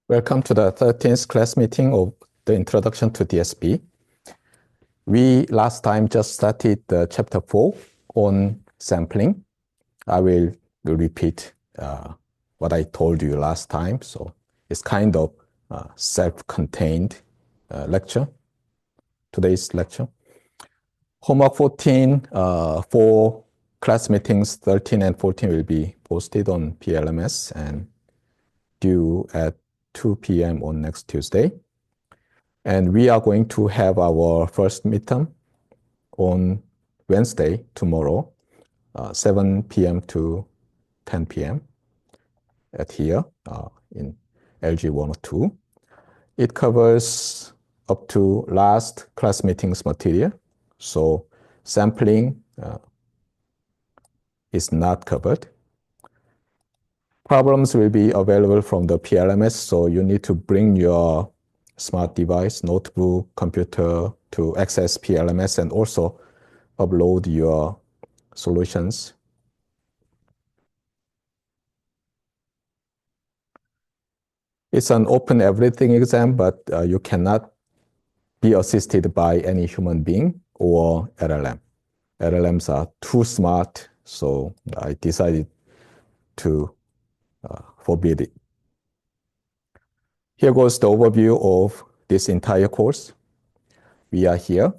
Welcome to the 13th class meeting of the Introduction to DSP. We last time just started chapter 4 on sampling. I will repeat what I told you last time. So it's kind of self-contained lecture, today's lecture. Homework 14 for class meetings 13 and 14 will be posted on PLMS and due at 2 p.m. on next Tuesday. And we are going to have our first midterm on Wednesday, tomorrow, 7 p.m. to 10 p.m. at here in LG 102. It covers up to last class meetings material. So sampling is not covered. Problems will be available from the PLMS, so you need to bring your smart device, notebook, computer to access PLMS and also upload your solutions. It's an open everything exam, but you cannot be assisted by any human being or LLM. LLMs are too smart, so I decided to forbid it. Here goes the overview of this entire course. We are here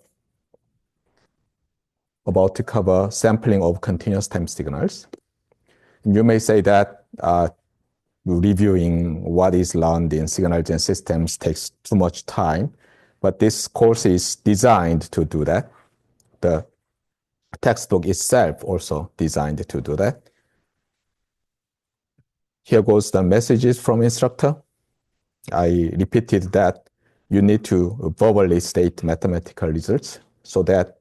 about to cover sampling of continuous time signals. And you may say that reviewing what is learned in signal gen systems takes too much time, but this course is designed to do that. The textbook itself also designed to do that. Here goes the messages from instructor. I repeated that you need to verbally state mathematical results so that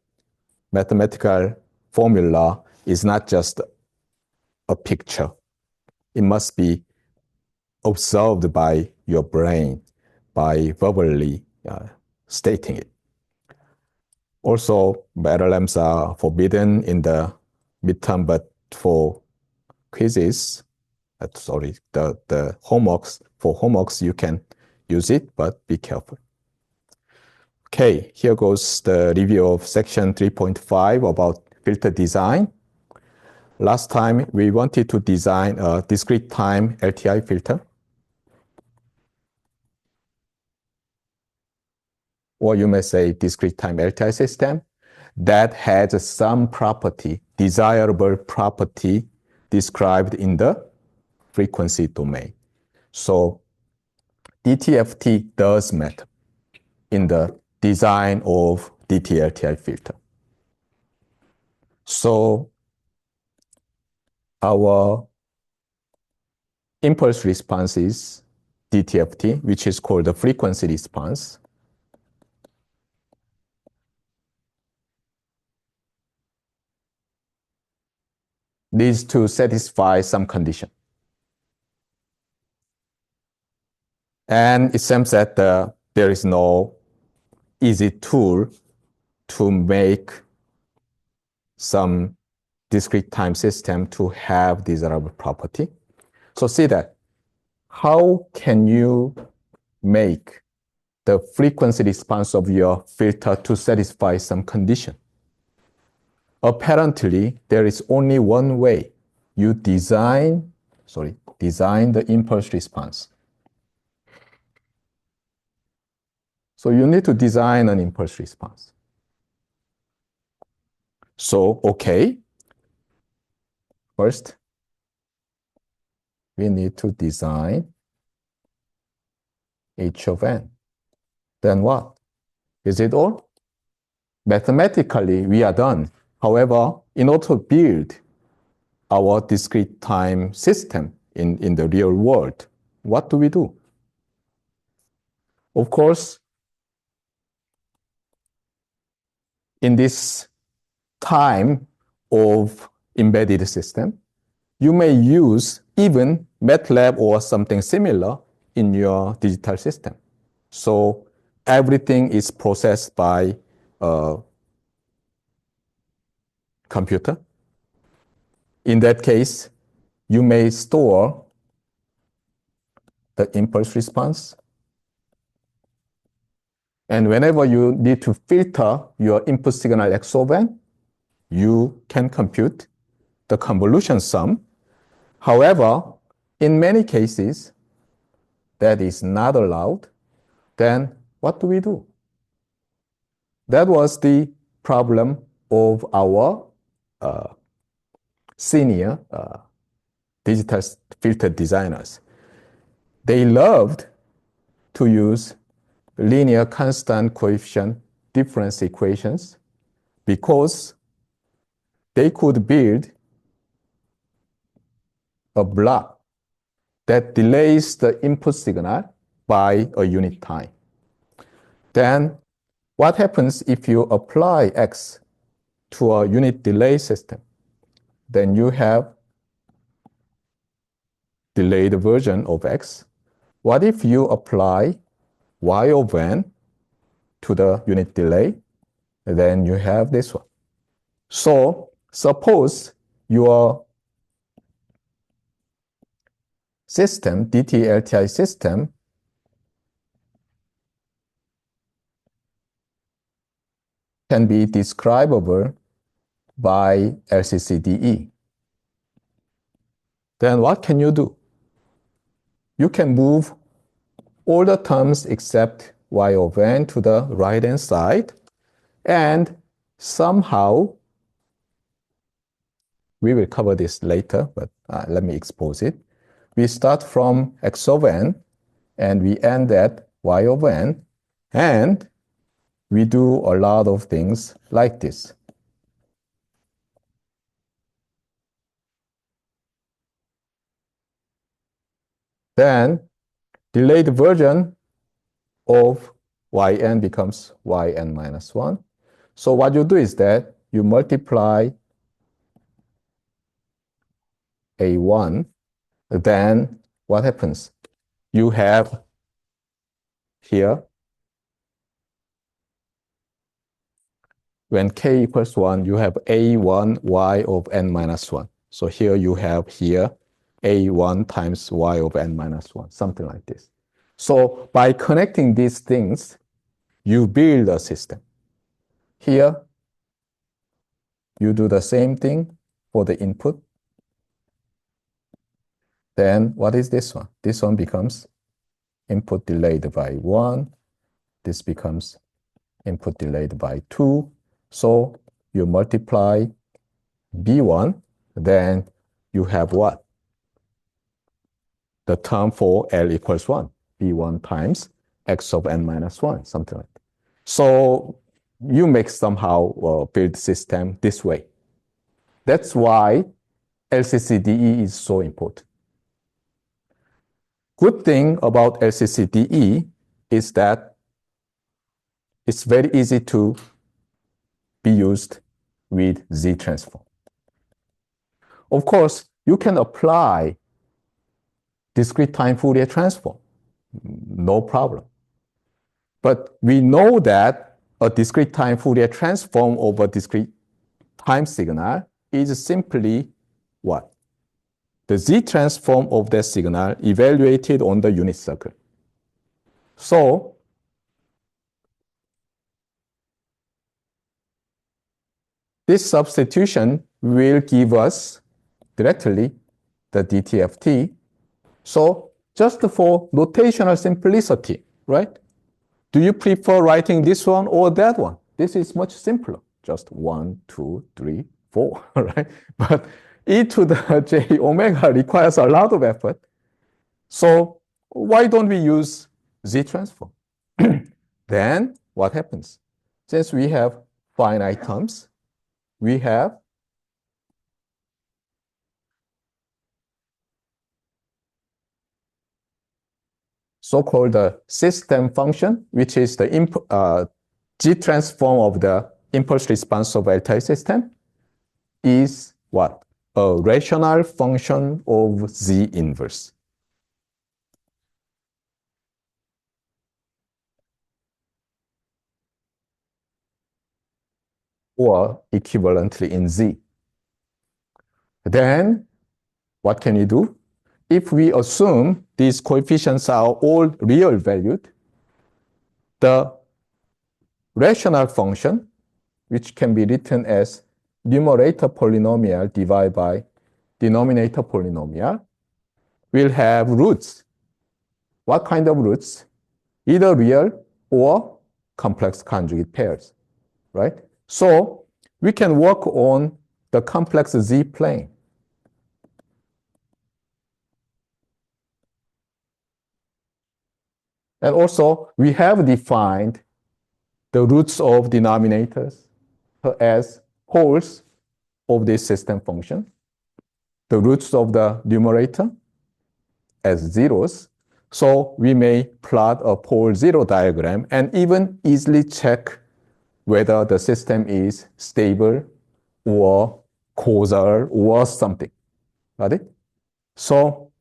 mathematical formula is not just a picture. It must be observed by your brain by verbally stating it. Also, LLMs are forbidden in the midterm, but for quizzes, the homeworks, you can use it, but be careful. Okay, here goes the review of section 3.5 about filter design. Last time, we wanted to design a discrete time LTI filter. Or you may say discrete time LTI system that has some property, desirable property described in the frequency domain. So DTFT does matter in the design of DT-LTI filter. So our impulse response is DTFT, which is called the frequency response. Needs to satisfy some condition. And it seems that there is no easy tool to make some discrete time system to have desirable property. So see that. How can you make the frequency response of your filter to satisfy some condition? Apparently, there is only one way. You design the impulse response. So you need to design an impulse response. So, okay. First, we need to design H of n. Then what? Is it all? Mathematically, we are done. However, in order to build our discrete time system in the real world, what do we do? Of course, in this time of embedded system, you may use even MATLAB or something similar in your digital system. So everything is processed by a computer. In that case, you may store the impulse response. And whenever you need to filter your input signal X of n, you can compute the convolution sum. However, in many cases, that is not allowed. Then what do we do? That was the problem of our senior digital filter designers. They loved to use linear constant coefficient difference equations because they could build a block that delays the input signal by a unit time. Then what happens if you apply X to a unit delay system? Then you have delayed version of X. What if you apply Y of n to the unit delay? Then you have this one. So suppose your system, DT-LTI system, can be describable by LCCDE. Then what can you do? You can move all the terms except Y of n to the right-hand side, and somehow, we will cover this later, but let me expose it. We start from X of n, and we end at Y of n, and we do a lot of things like this. Then delayed version of yn becomes yn minus 1. So what you do is that you multiply a1, then what happens? You have here, when k equals 1, you have a1 y of n minus 1. So here you have here a1 times y of n minus 1, something like this. So by connecting these things, you build a system. Here, you do the same thing for the input. Then what is this one? This one becomes input delayed by 1. This becomes input delayed by 2. So you multiply B1, then you have what? The term for L equals 1, B1 times X of n minus 1, something like that. So you make somehow build system this way. That's why LCCDE is so important. Good thing about LCCDE is that it's very easy to be used with Z transform. Of course, you can apply discrete time Fourier transform, no problem. But we know that a discrete time Fourier transform over discrete time signal is simply what? The Z transform of that signal evaluated on the unit circle. So this substitution will give us directly the DTFT. So just for notational simplicity, right? Do you prefer writing this one or that one? This is much simpler. Just 1, 2, 3, 4, right? But e to the j omega requires a lot of effort. So why don't we use Z transform? Then what happens? Since we have finite terms, we have so-called the system function, which is the G transform of the impulse response of LTI system, is what? A rational function of Z inverse. Or equivalently in Z. Then what can you do? if we assume these coefficients are all real valued, the rational function, which can be written as numerator polynomial divided by denominator polynomial, will have roots. What kind of roots? Either real or complex conjugate pairs, right? So we can work on the complex z-plane. And also, we have defined the roots of denominators as poles of this system function, the roots of the numerator as zeros. So we may plot a pole zero diagram and even easily check whether the system is stable or causal or something. Got it? So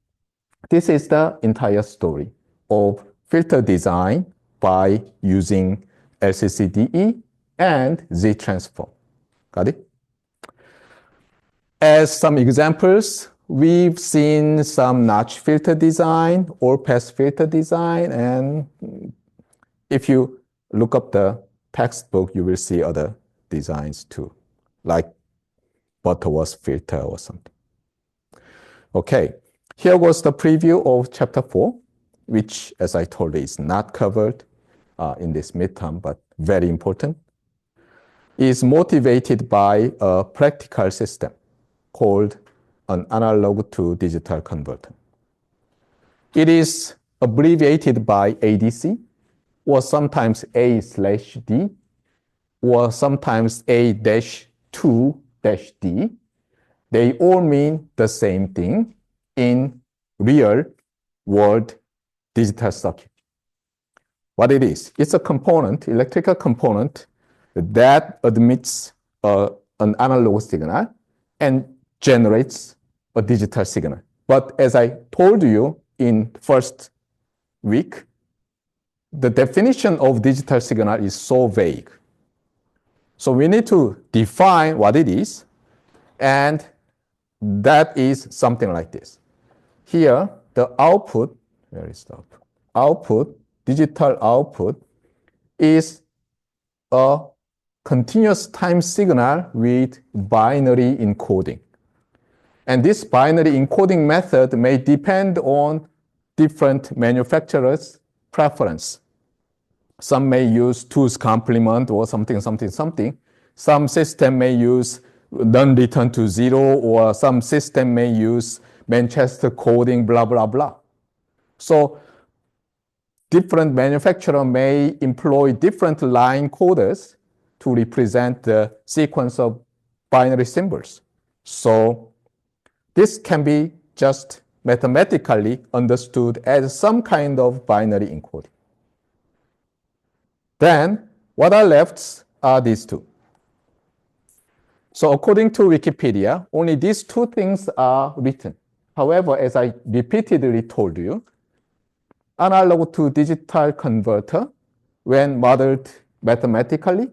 this is the entire story of filter design by using LCCDE and Z-transform. Got it? As some examples, we've seen some notch filter design, all-pass filter design, and if you look up the textbook, you will see other designs too, like Butterworth filter or something. Okay, here was the preview of chapter 4, which, as I told you, is not covered in this midterm, but very important. Is motivated by a practical system called an analog to digital converter. It is abbreviated by ADC, or sometimes A/D, or sometimes A-2-D. They all mean the same thing in real world digital circuit. What it is? It's a component, electrical component, that admits an analog signal and generates a digital signal. But as I told you in first week, the definition of digital signal is so vague. So we need to define what it is, and that is something like this. Here, the output, where is the output? Output, digital output, is a continuous time signal with binary encoding. And this binary encoding method may depend on different manufacturers' preference. Some may use 2's complement or something. Some system may use none return to zero, or some system may use Manchester coding, blah, blah, blah. So different manufacturer may employ different line coders to represent the sequence of binary symbols. So this can be just mathematically understood as some kind of binary encoding. Then what are left are these two. So according to Wikipedia, only these two things are written. However, as I repeatedly told you, analog to digital converter, when modeled mathematically,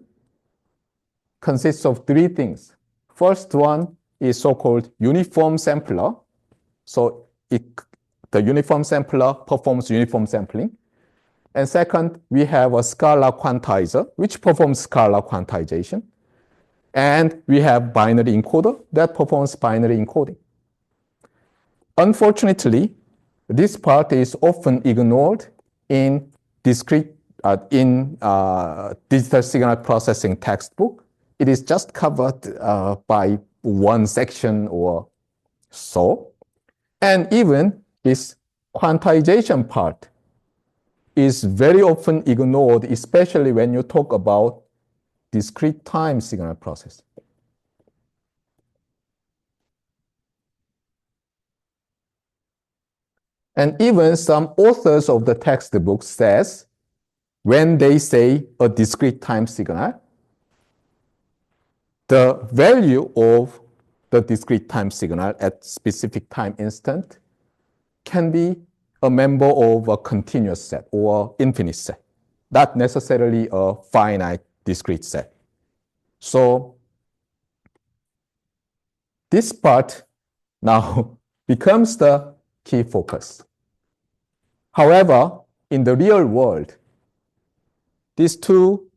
consists of three things. First one is so-called uniform sampler. So the uniform sampler performs uniform sampling. And second, we have a scalar quantizer, which performs scalar quantization. And we have binary encoder that performs binary encoding. Unfortunately, this part is often ignored in discrete digital signal processing textbook. It is just covered by one section or so. And even this quantization part is very often ignored, especially when you talk about discrete time signal processing. And even some authors of the textbook says, when they say a discrete time signal, the value of the discrete time signal at specific time instant can be a member of a continuous set or infinite set, not necessarily a finite discrete set. So this part now becomes the key focus. However, in the real world, these two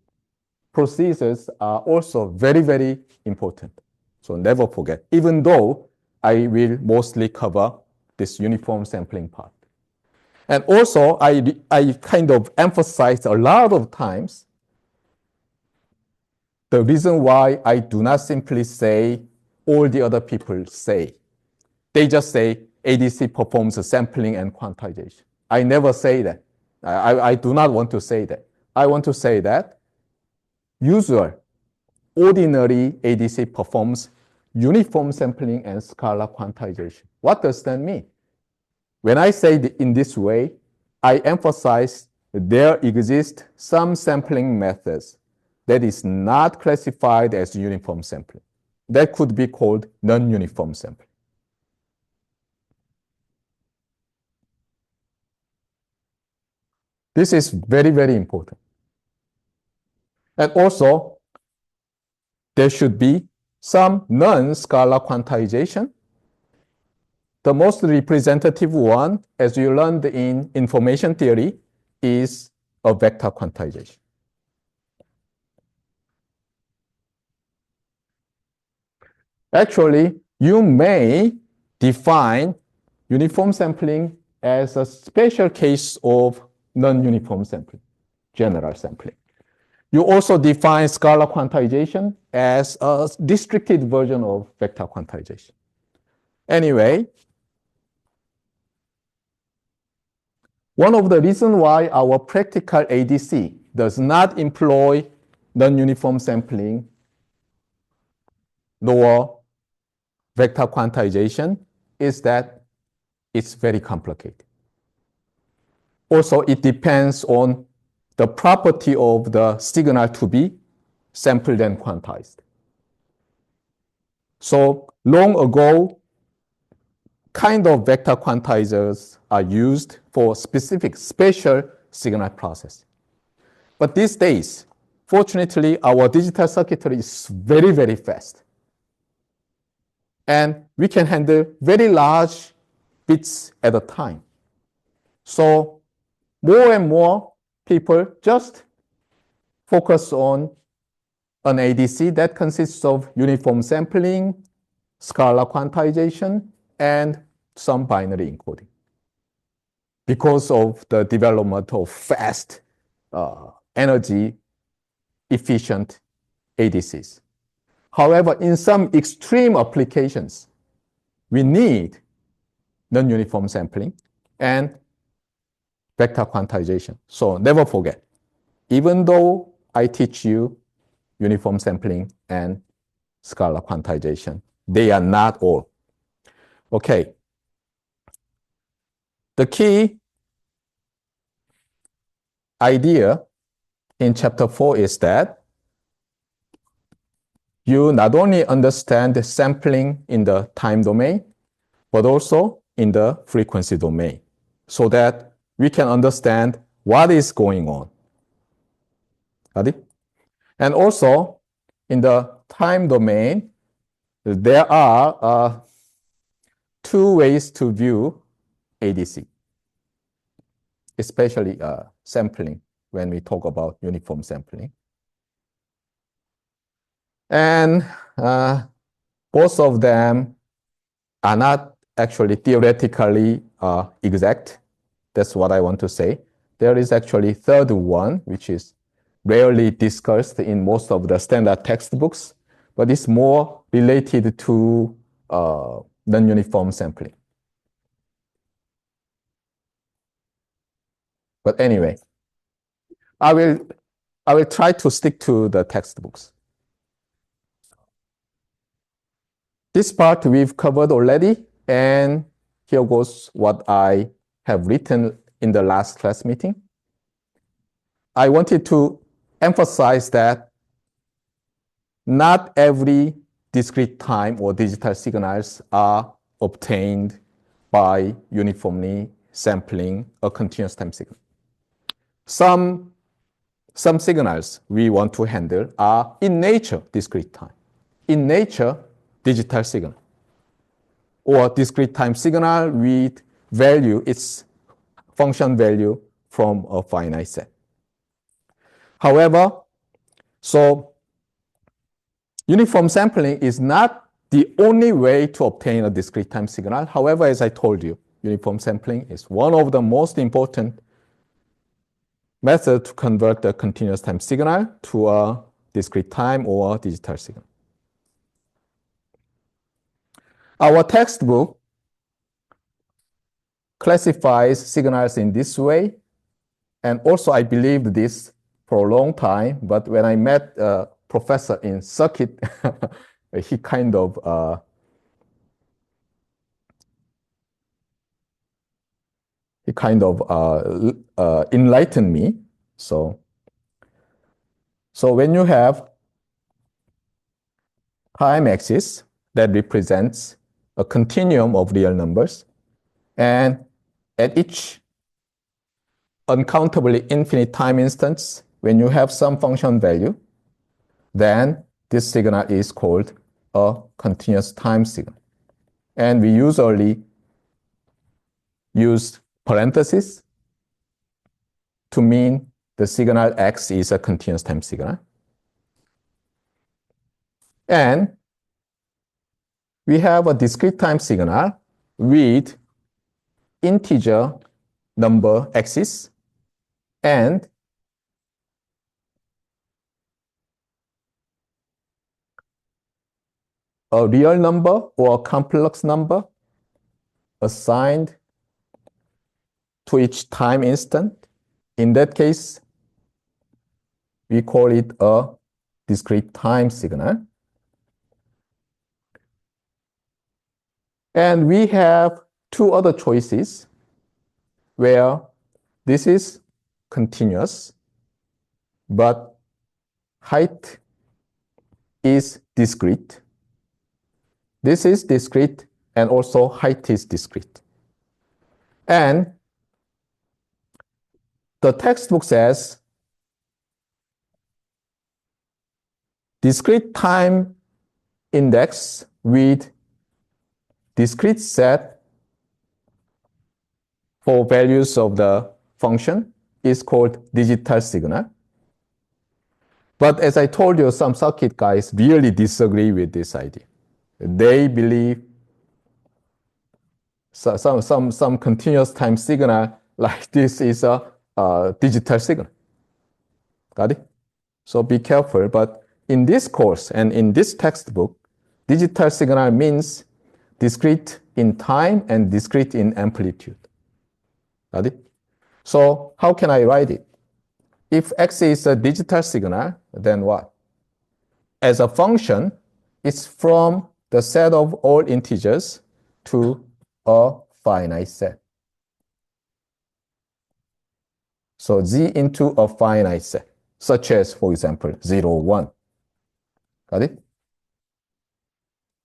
procedures are also very, very important. So never forget, even though I will mostly cover this uniform sampling part. And also, I kind of emphasize a lot of times the reason why I do not simply say all the other people say. They just say ADC performs sampling and quantization. I never say that. I do not want to say that. I want to say that usual, ordinary ADC performs uniform sampling and scalar quantization. What does that mean? When I say in this way, I emphasize there exist some sampling methods that is not classified as uniform sampling. That could be called non-uniform sampling. This is very, very important. And also, there should be some non-scalar quantization. The most representative one, as you learned in information theory, is a vector quantization. Actually, you may define uniform sampling as a special case of non-uniform sampling, general sampling. You also define scalar quantization as a restricted version of vector quantization. Anyway, one of the reasons why our practical ADC does not employ non-uniform sampling nor vector quantization is that it's very complicated. Also, it depends on the property of the signal to be sampled and quantized. So long ago, kind of vector quantizers are used for specific special signal processing. But these days, fortunately, our digital circuitry is very, very fast. And we can handle very large bits at a time. So more and more people just focus on an ADC that consists of uniform sampling, scalar quantization, and some binary encoding because of the development of fast, energy efficient ADCs. However, in some extreme applications, we need non-uniform sampling and vector quantization. So never forget, even though I teach you uniform sampling and scalar quantization, they are not all. Okay. The key idea in chapter 4 is that you not only understand the sampling in the time domain, but also in the frequency domain, so that we can understand what is going on. Got it? And also, in the time domain, there are two ways to view ADC, especially sampling when we talk about uniform sampling. And both of them are not actually theoretically exact. That's what I want to say. There is actually a third one, which is rarely discussed in most of the standard textbooks, but it's more related to non-uniform sampling. But anyway, I will try to stick to the textbooks. This part we've covered already, and here goes what I have written in the last class meeting. I wanted to emphasize that not every discrete time or digital signals are obtained by uniformly sampling a continuous time signal. Some signals we want to handle are in nature discrete time, in nature digital signal, or discrete time signal with value, its function value from a finite set. However, so uniform sampling is not the only way to obtain a discrete time signal. However, as I told you, uniform sampling is one of the most important methods to convert the continuous time signal to a discrete time or digital signal. Our textbook classifies signals in this way, and also I believed this for a long time, but when I met a professor in circuit, he kind of enlightened me. So when you have time axis that represents a continuum of real numbers, and at each uncountably infinite time instance, when you have some function value, then this signal is called a continuous time signal. And we usually use parentheses to mean the signal X is a continuous time signal. And we have a discrete time signal with integer number X's and a real number or a complex number assigned to each time instant. In that case, we call it a discrete time signal. And we have two other choices where this is continuous, but height is discrete. This is discrete, and also height is discrete. And the textbook says discrete time index with discrete set for values of the function is called digital signal. But as I told you, some circuit guys really disagree with this idea. They believe some continuous time signal like this is a digital signal. Got it? So be careful. But in this course and in this textbook, digital signal means discrete in time and discrete in amplitude. Got it? So how can I write it? If X is a digital signal, then what? As a function, it's from the set of all integers to a finite set. So Z into a finite set, such as, for example, 0, 1. Got it?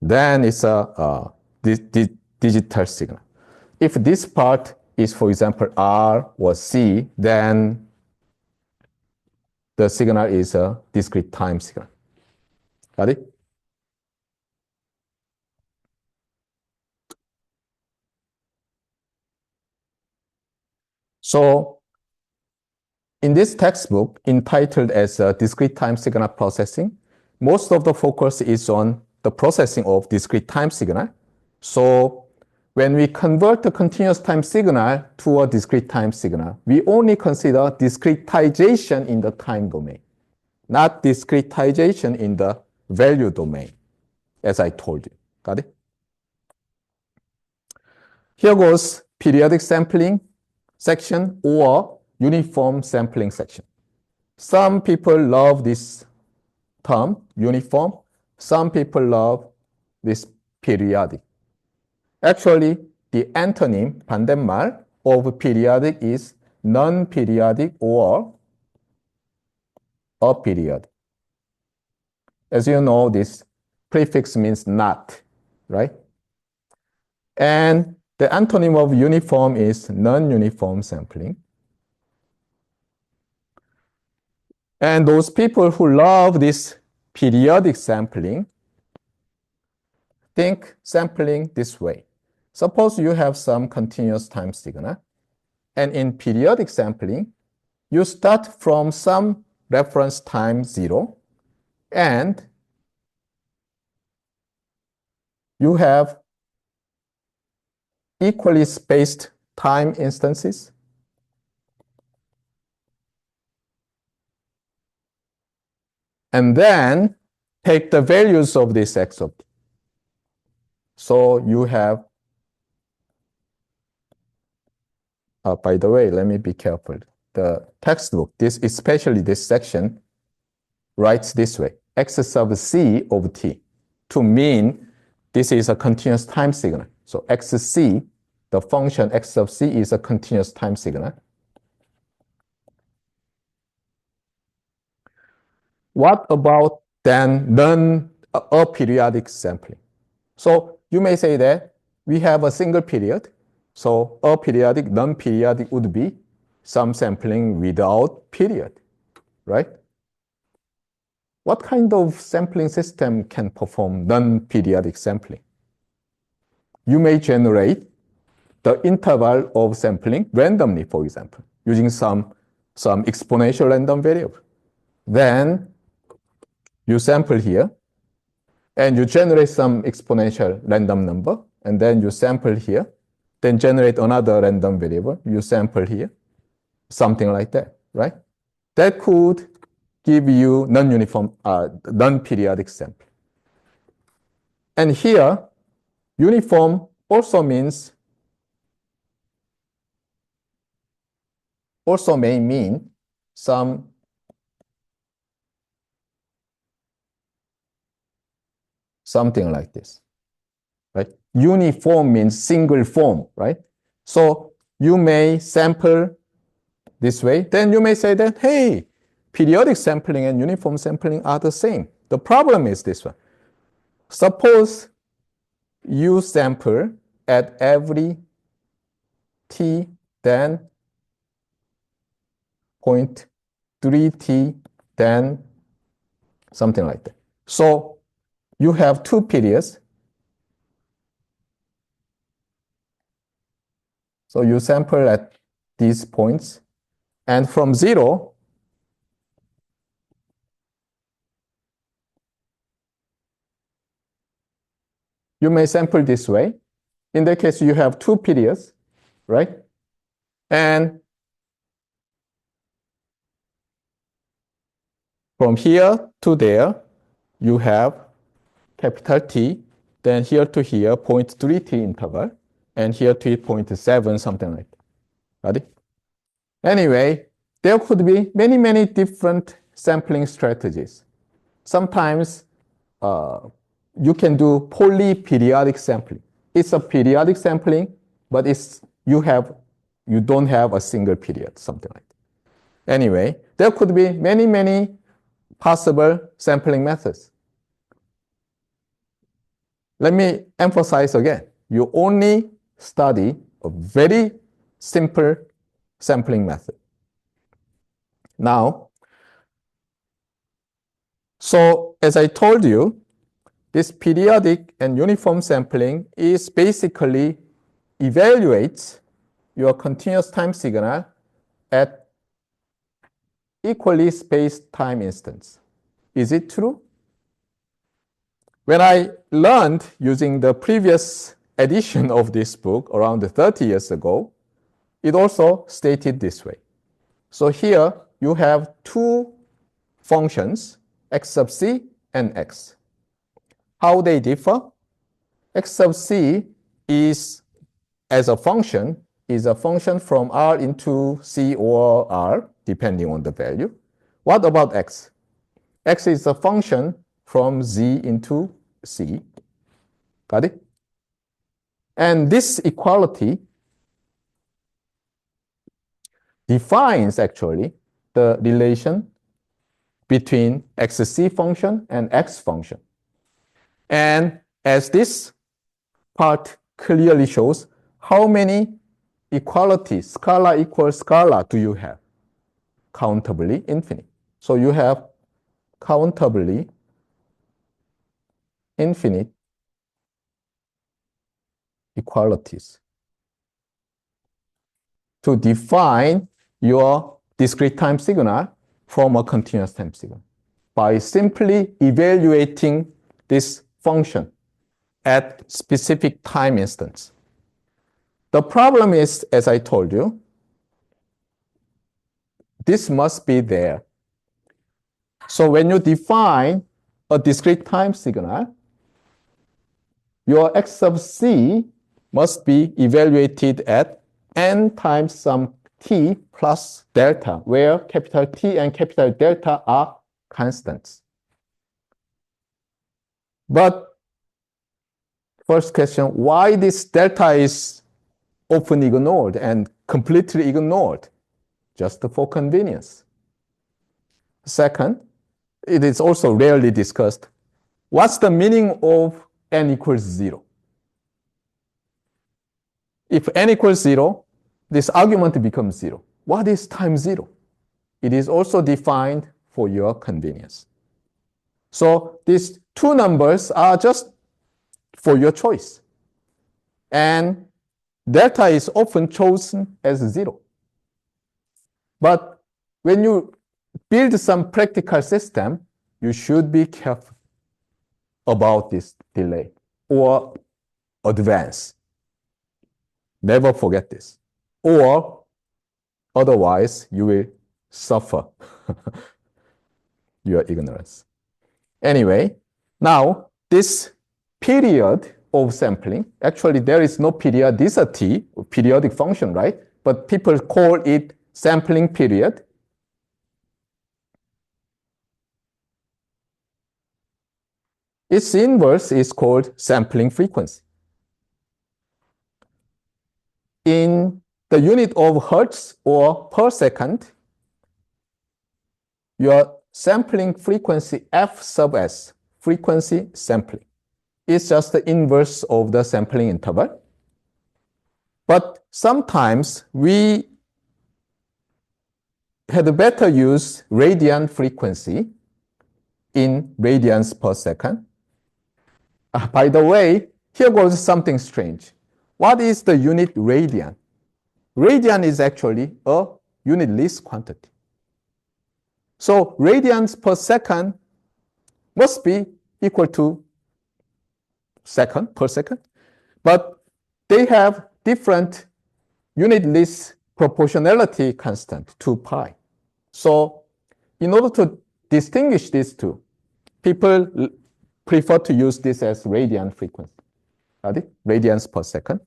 Then it's a digital signal. If this part is, for example, R or C, then the signal is a discrete time signal. Got it? So in this textbook, entitled as Discrete Time Signal Processing, most of the focus is on the processing of discrete time signal. So when we convert the continuous time signal to a discrete time signal, we only consider discretization in the time domain, not discretization in the value domain, as I told you. Got it? Here goes periodic sampling section or uniform sampling section. Some people love this term, uniform. Some people love this periodic. Actually, the antonym, 반대말, of periodic is non-periodic or aperiodic. As you know, this prefix means not, right? And the antonym of uniform is non-uniform sampling. And those people who love this periodic sampling think sampling this way. Suppose you have some continuous time signal, and in periodic sampling, you start from some reference time 0, and you have equally spaced time instances. And then take the values of this x of t. So you have, by the way, let me be careful. The textbook, especially this section, writes this way, x sub c of t, to mean this is a continuous time signal. So xc, the function x sub c, is a continuous time signal. What about then non-aperiodic sampling? So you may say that we have a single period. So aperiodic, non-periodic would be some sampling without period, right? What kind of sampling system can perform non-periodic sampling? You may generate the interval of sampling randomly, for example, using some exponential random variable. Then you sample here, and you generate some exponential random number, and then you sample here, then generate another random variable, you sample here, something like that, right? That could give you non-uniform, non-periodic sample. And here, uniform also may mean something like this, right? Uniform means single form, right? So you may sample this way, then you may say that, hey, periodic sampling and uniform sampling are the same. The problem is this one. Suppose you sample at every t, then 0.3t, then something like that. So you have two periods. So you sample at these points, and from 0, you may sample this way. In that case, you have two periods, right? And from here to there, you have capital T, then here to here, 0.3t interval, and here to 0.7, something like that. Got it? Anyway, there could be many, many different sampling strategies. Sometimes you can do polyperiodic sampling. It's a periodic sampling, but you don't have a single period, something like that. Anyway, there could be many, many possible sampling methods. Let me emphasize again, you only study a very simple sampling method. Now, so as I told you, this periodic and uniform sampling is basically evaluates your continuous time signal at equally spaced time instance. Is it true? When I learned using the previous edition of this book around 30 years ago, it also stated this way. So here you have two functions, x sub c and x. How they differ? X sub c is, as a function, is a function from r into c or r, depending on the value. What about x? X is a function from z into c. Got it? And this equality defines actually the relation between xc function and x function. And as this part clearly shows, how many equalities, scalar equals scalar, do you have? Countably infinite. So you have countably infinite equalities to define your discrete time signal from a continuous time signal by simply evaluating this function at specific time instance. The problem is, as I told you, this must be there. So when you define a discrete time signal, your x sub c must be evaluated at n times some t plus delta, where capital T and capital delta are constants. But first question, why this delta is often ignored and completely ignored? Just for convenience. Second, it is also rarely discussed. What's the meaning of n equals 0? If n equals 0, this argument becomes 0. What is time 0? It is also defined for your convenience. So these two numbers are just for your choice. And delta is often chosen as 0. But when you build some practical system, you should be careful about this delay or advance. Never forget this. Or otherwise, you will suffer your ignorance. Anyway, now this period of sampling, actually there is no period, this is a t, periodic function, right? But people call it sampling period. Its inverse is called sampling frequency. In the unit of hertz or per second, your sampling frequency f sub s, frequency sampling, is just the inverse of the sampling interval. But sometimes we had better use radian frequency in radians per second. By the way, here goes something strange. What is the unit radian? Radian is actually a unitless quantity. So radians per second must be equal to second per second, but they have different unitless proportionality constant, 2 pi. So in order to distinguish these two, people prefer to use this as radian frequency, radians per second.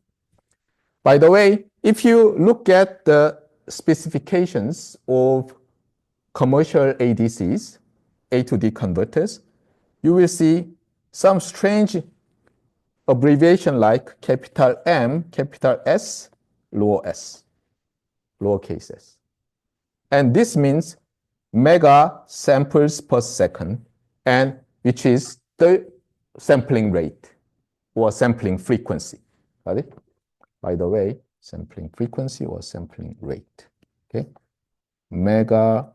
By the way, if you look at the specifications of commercial ADCs, A to D converters, you will see some strange abbreviation like capital M, capital S, lowercase s. And this means mega samples per second, and which is the sampling rate or sampling frequency. Got it? By the way, sampling frequency or sampling rate. Okay, mega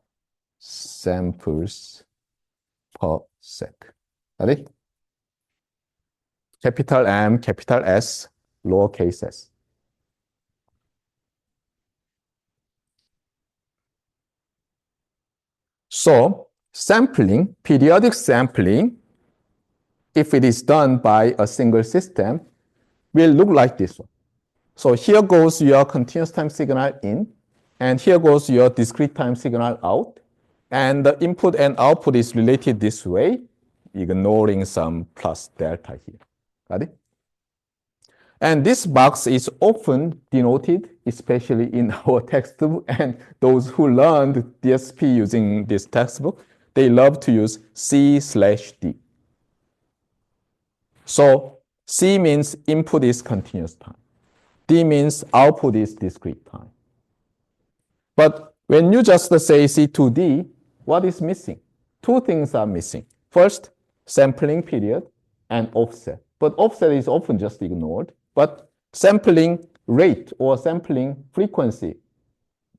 samples per sec. Got it? Capital M, capital S, lowercase s. So sampling, periodic sampling, if it is done by a single system, will look like this one. So here goes your continuous time signal in, and here goes your discrete time signal out. And the input and output is related this way, ignoring some plus delta here. Got it? And this box is often denoted, especially in our textbook, and those who learned DSP using this textbook, they love to use C/D. So C means input is continuous time. D means output is discrete time. But when you just say C to D, what is missing? Two things are missing. First, sampling period and offset. But offset is often just ignored. But sampling rate or sampling frequency,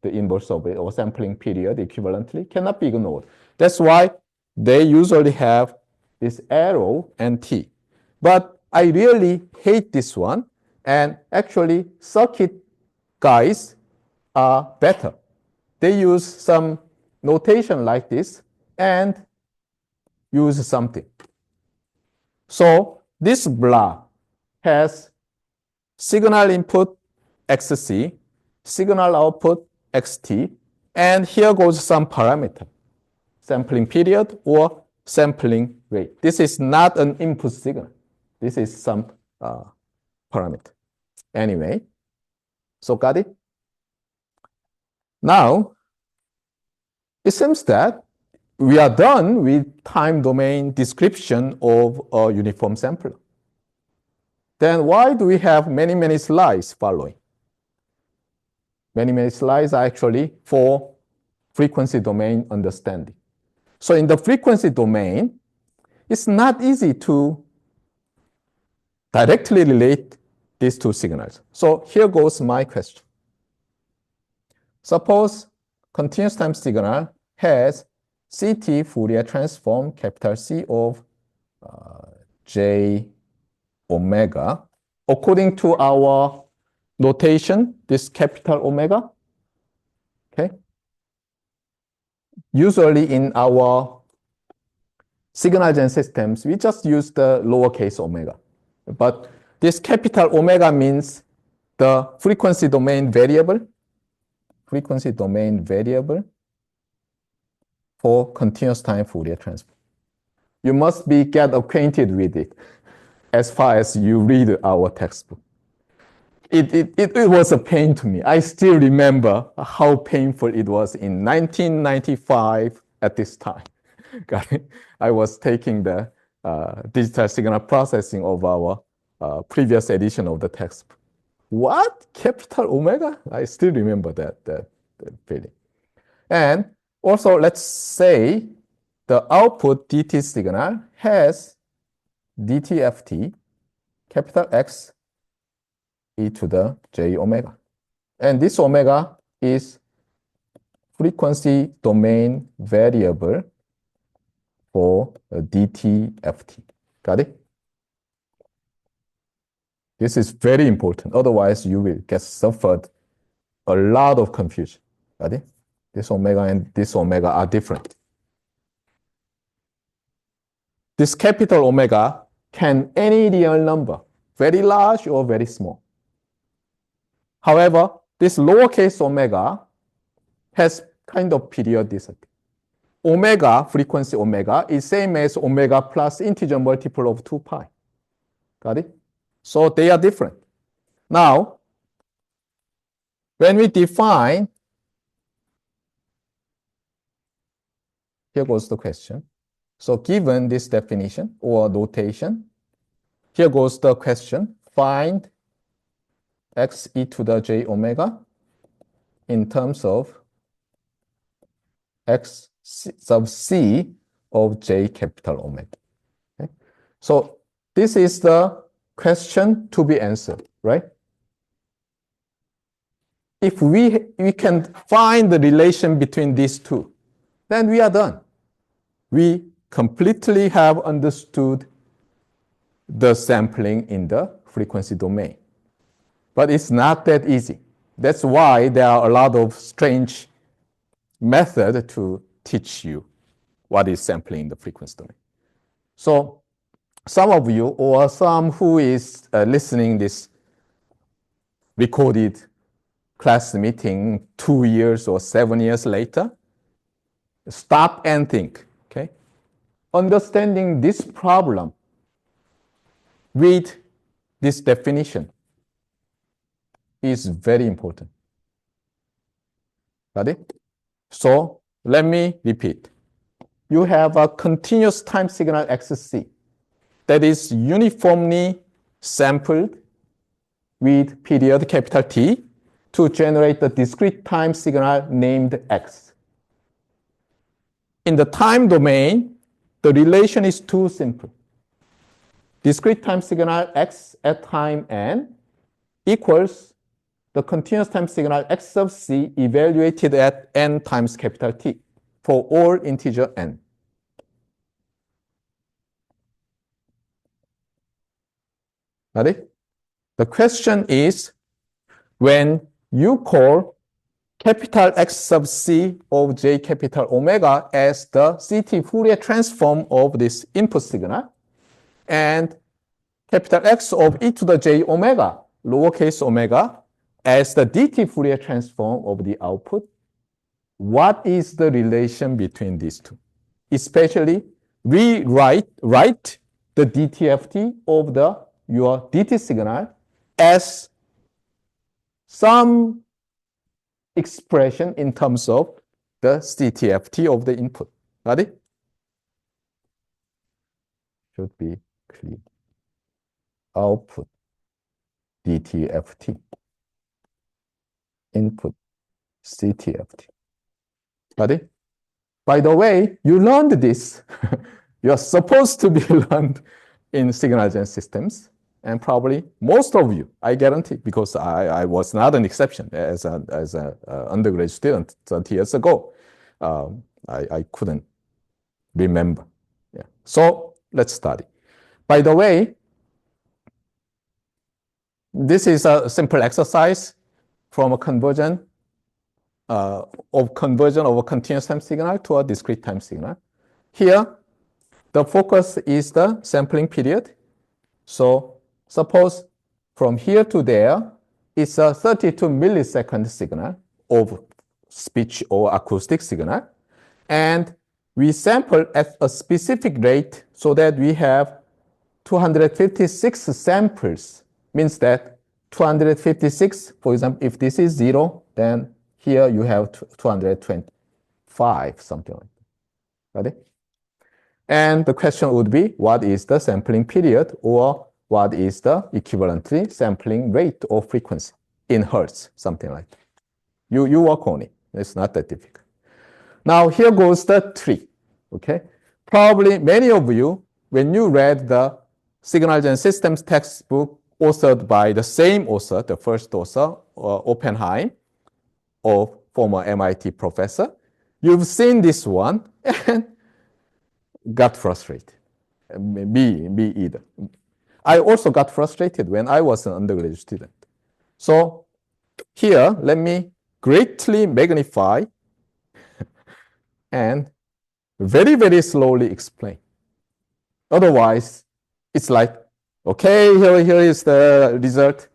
the inverse of it, or sampling period equivalently, cannot be ignored. That's why they usually have this arrow and T. But I really hate this one And actually, circuit guys are better. They use some notation like this and use something. So this block has signal input xc, signal output xt, and here goes some parameter, sampling period or sampling rate. This is not an input signal. This is some parameter. Anyway, so got it? Now, it seems that we are done with time domain description of a uniform sampler. Then why do we have many, many slides following? Many, many slides are actually for frequency domain understanding. So in the frequency domain, it's not easy to directly relate these two signals. So here goes my question. Suppose continuous time signal has CT Fourier transform capital C of J omega. According to our notation, this capital omega, okay? Usually in our signal gen systems, we just use the lowercase omega. But this capital omega means the frequency domain variable for continuous time Fourier transform. You must get acquainted with it as far as you read our textbook. It was a pain to me. I still remember how painful it was in 1995 at this time. Got it? I was taking the digital signal processing of our previous edition of the textbook. What? Capital omega? I still remember that feeling. And also, let's say the output DT signal has DTFT, capital X e to the j omega. And this omega is frequency domain variable for DTFT. Got it? This is very important. Otherwise, you will get suffered a lot of confusion. Got it? This omega and this omega are different. This capital omega can any real number, very large or very small. However, this lowercase omega has kind of periodicity. Omega, frequency omega, is same as omega plus integer multiple of 2 pi. Got it? So they are different. Now, when we define, here goes the question. So given this definition or notation, here goes the question. Find x e to the j omega in terms of x sub c of j capital omega. Okay? So this is the question to be answered, right? If we can find the relation between these two, then we are done. We completely have understood the sampling in the frequency domain. But it's not that easy. That's why there are a lot of strange methods to teach you what is sampling in the frequency domain. So some of you or some who is listening this recorded class meeting 2 years or 7 years later, stop and think, okay? Understanding this problem with this definition is very important. Got it? So let me repeat. You have a continuous time signal xc that is uniformly sampled with period capital T to generate the discrete time signal named x. In the time domain, the relation is too simple. Discrete time signal x at time n equals the continuous time signal x sub c evaluated at n times capital T for all integer n. Got it? The question is, when you call capital X sub C of J capital omega as the CT Fourier transform of this input signal, and capital X of e to the J omega, lowercase omega, as the DT Fourier transform of the output, what is the relation between these two? Especially, we write the DTFT of your DT signal as some expression in terms of the CTFT of the input. Got it? Should be clear. Output DTFT. Input CTFT. Got it? By the way, you learned this. You're supposed to be learned in signal gen systems. And probably most of you, I guarantee, because I was not an exception as an undergraduate student 30 years ago. I couldn't remember. Yeah. So let's study. By the way, this is a simple exercise from a conversion of a continuous time signal to a discrete time signal. Here, the focus is the sampling period. So suppose from here to there, it's a 32 millisecond signal of speech or acoustic signal. And we sample at a specific rate so that we have 256 samples. Means that 256, for example, if this is 0, then here you have 225, something like that. Got it? And the question would be, what is the sampling period, or what is the equivalently sampling rate or frequency in hertz, something like that. You work on it. It's not that difficult. Now, here goes the trick. Okay? Probably many of you, when you read the Signal Gen Systems textbook authored by the same author, the first author, Oppenheim, or former MIT professor, you've seen this one and got frustrated. Me either. I also got frustrated when I was an undergraduate student. So here, let me greatly magnify and very, very slowly explain. Otherwise, it's like, okay, here is the result.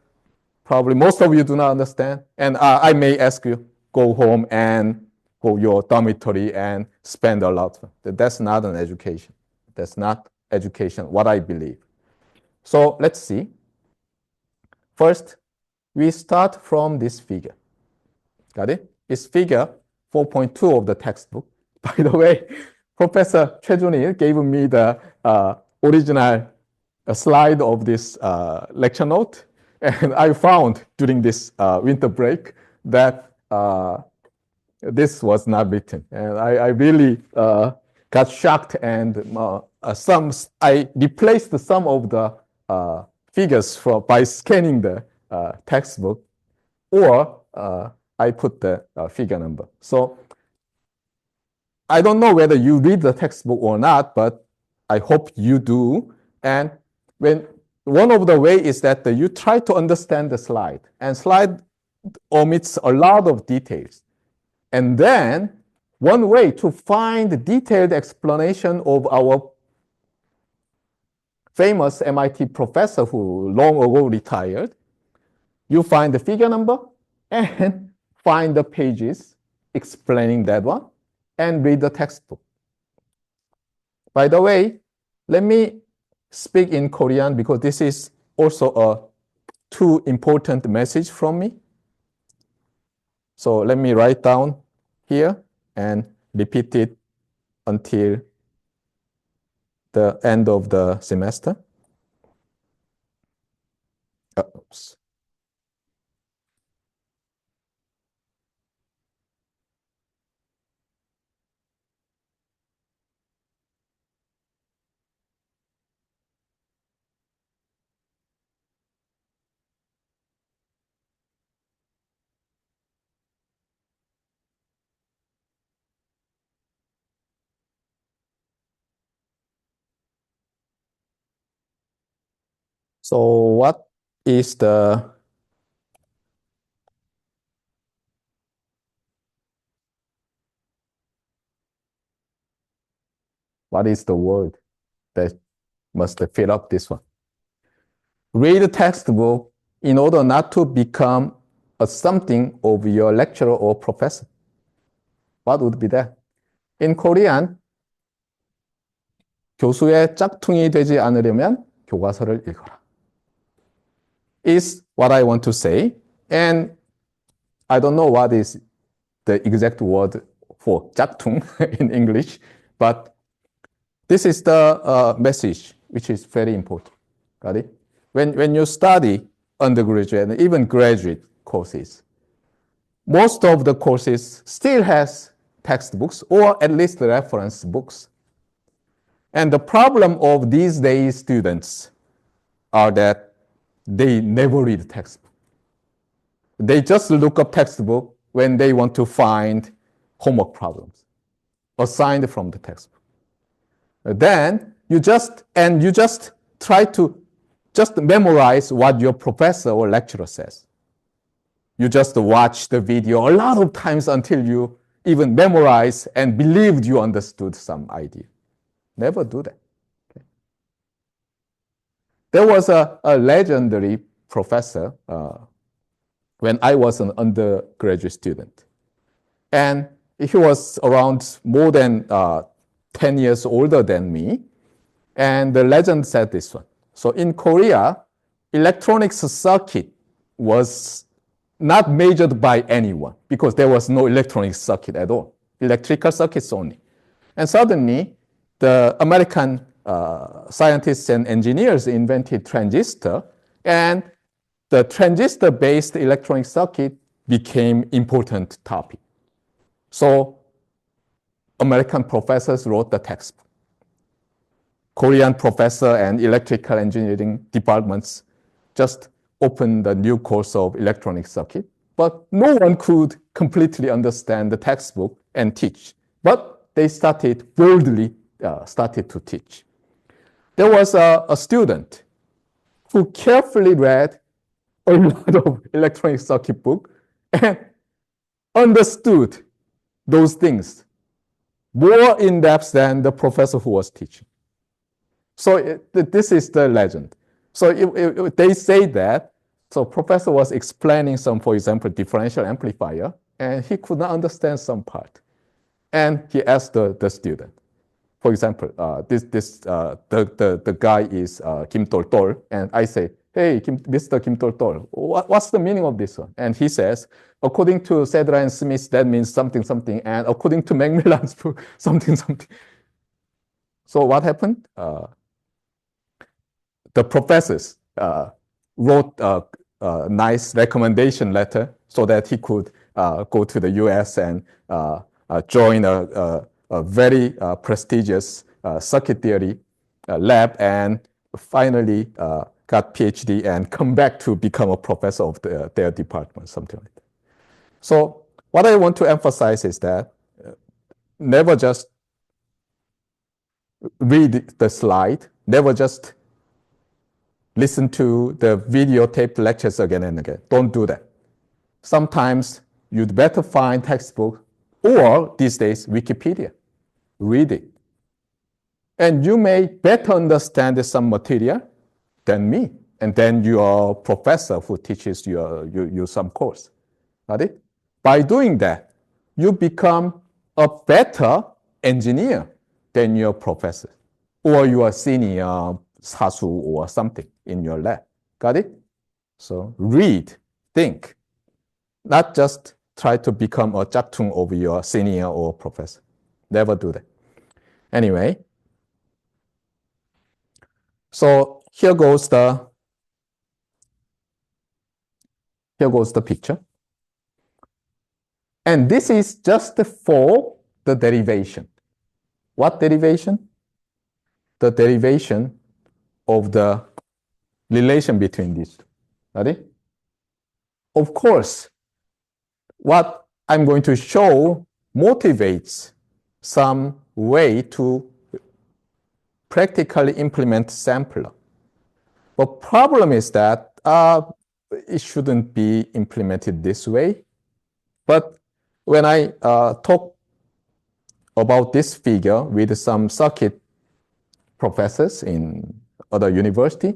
Probably most of you do not understand. And I may ask you, go home and go your dormitory and spend a lot. That's not an education. That's not education, what I believe. So let's see. First, we start from this figure. Got it? It's figure 4.2 of the textbook. By the way, Professor Choi Jun-il gave me the original slide of this lecture note. And I found during this winter break that this was not written. And I really got shocked, and I replaced some of the figures by scanning the textbook, or I put the figure number. So I don't know whether you read the textbook or not, but I hope you do. And one of the ways is that you try to understand the slide, and slide omits a lot of details. And then one way to find detailed explanation of our famous MIT professor who long ago retired, you find the figure number and find the pages explaining that one and read the textbook. By the way, let me speak in Korean because this is also a too important message from me. So let me write down here and repeat it until the end of the semester. Oops. So what is the what is the word that must fill up this one? Read the textbook in order not to become a something of your lecturer or professor. What would be that? In Korean, 교수의 짝퉁이 되지 않으려면 교과서를 읽어라. Is what I want to say. And I don't know what is the exact word for 짝퉁 in English, but this is the message, which is very important. Got it? When you study undergraduate and even graduate courses, most of the courses still has textbooks or at least reference books. And the problem of these days students are that they never read textbook. They just look up textbook when they want to find homework problems assigned from the textbook. Then you just try to just memorize what your professor or lecturer says. You just watch the video a lot of times until you even memorize and believed you understood some idea. Never do that. Okay. There was a legendary professor when I was an undergraduate student. And he was around more than 10 years older than me. And the legend said this one. So in Korea, electronics circuit was not measured by anyone because there was no electronic circuit at all, electrical circuits only. And suddenly, the American scientists and engineers invented transistor, and the transistor-based electronic circuit became important topic. So American professors wrote the textbook. Korean professor and electrical engineering departments just opened the new course of electronic circuit, but no one could completely understand the textbook and teach. But they started boldly to teach. There was a student who carefully read a lot of electronic circuit book and understood those things more in depth than the professor who was teaching. So this is the legend. So they say that, so professor was explaining some, for example, differential amplifier, and he could not understand some part. And he asked the student, for example, the guy is Kim Tol, and I say, hey, Mr. Kim Tol, what's the meaning of this one? And he says, according to Sedra and Smith, that means something, something, and according to Macmillan's book, something, something. So what happened? The professors wrote a nice recommendation letter so that he could go to the US and join a very prestigious circuit theory lab, and finally got PhD and come back to become a professor of their department, something like that. So what I want to emphasize is that never just read the slide, never just listen to the videotaped lectures again and again. Don't do that. Sometimes you'd better find textbook or these days Wikipedia. Read it. And you may better understand some material than me and then your professor who teaches you some course. Got it? By doing that, you become a better engineer than your professor or your senior sasu or something in your lab. Got it? So read, think, not just try to become a 짝퉁 of your senior or professor. Never do that. Anyway, so here goes the picture. And this is just for the derivation. What derivation? The derivation of the relation between these two. Ready? Of course, what I'm going to show motivates some way to practically implement sampler. But problem is that it shouldn't be implemented this way. But when I talk about this figure with some circuit professors in other university,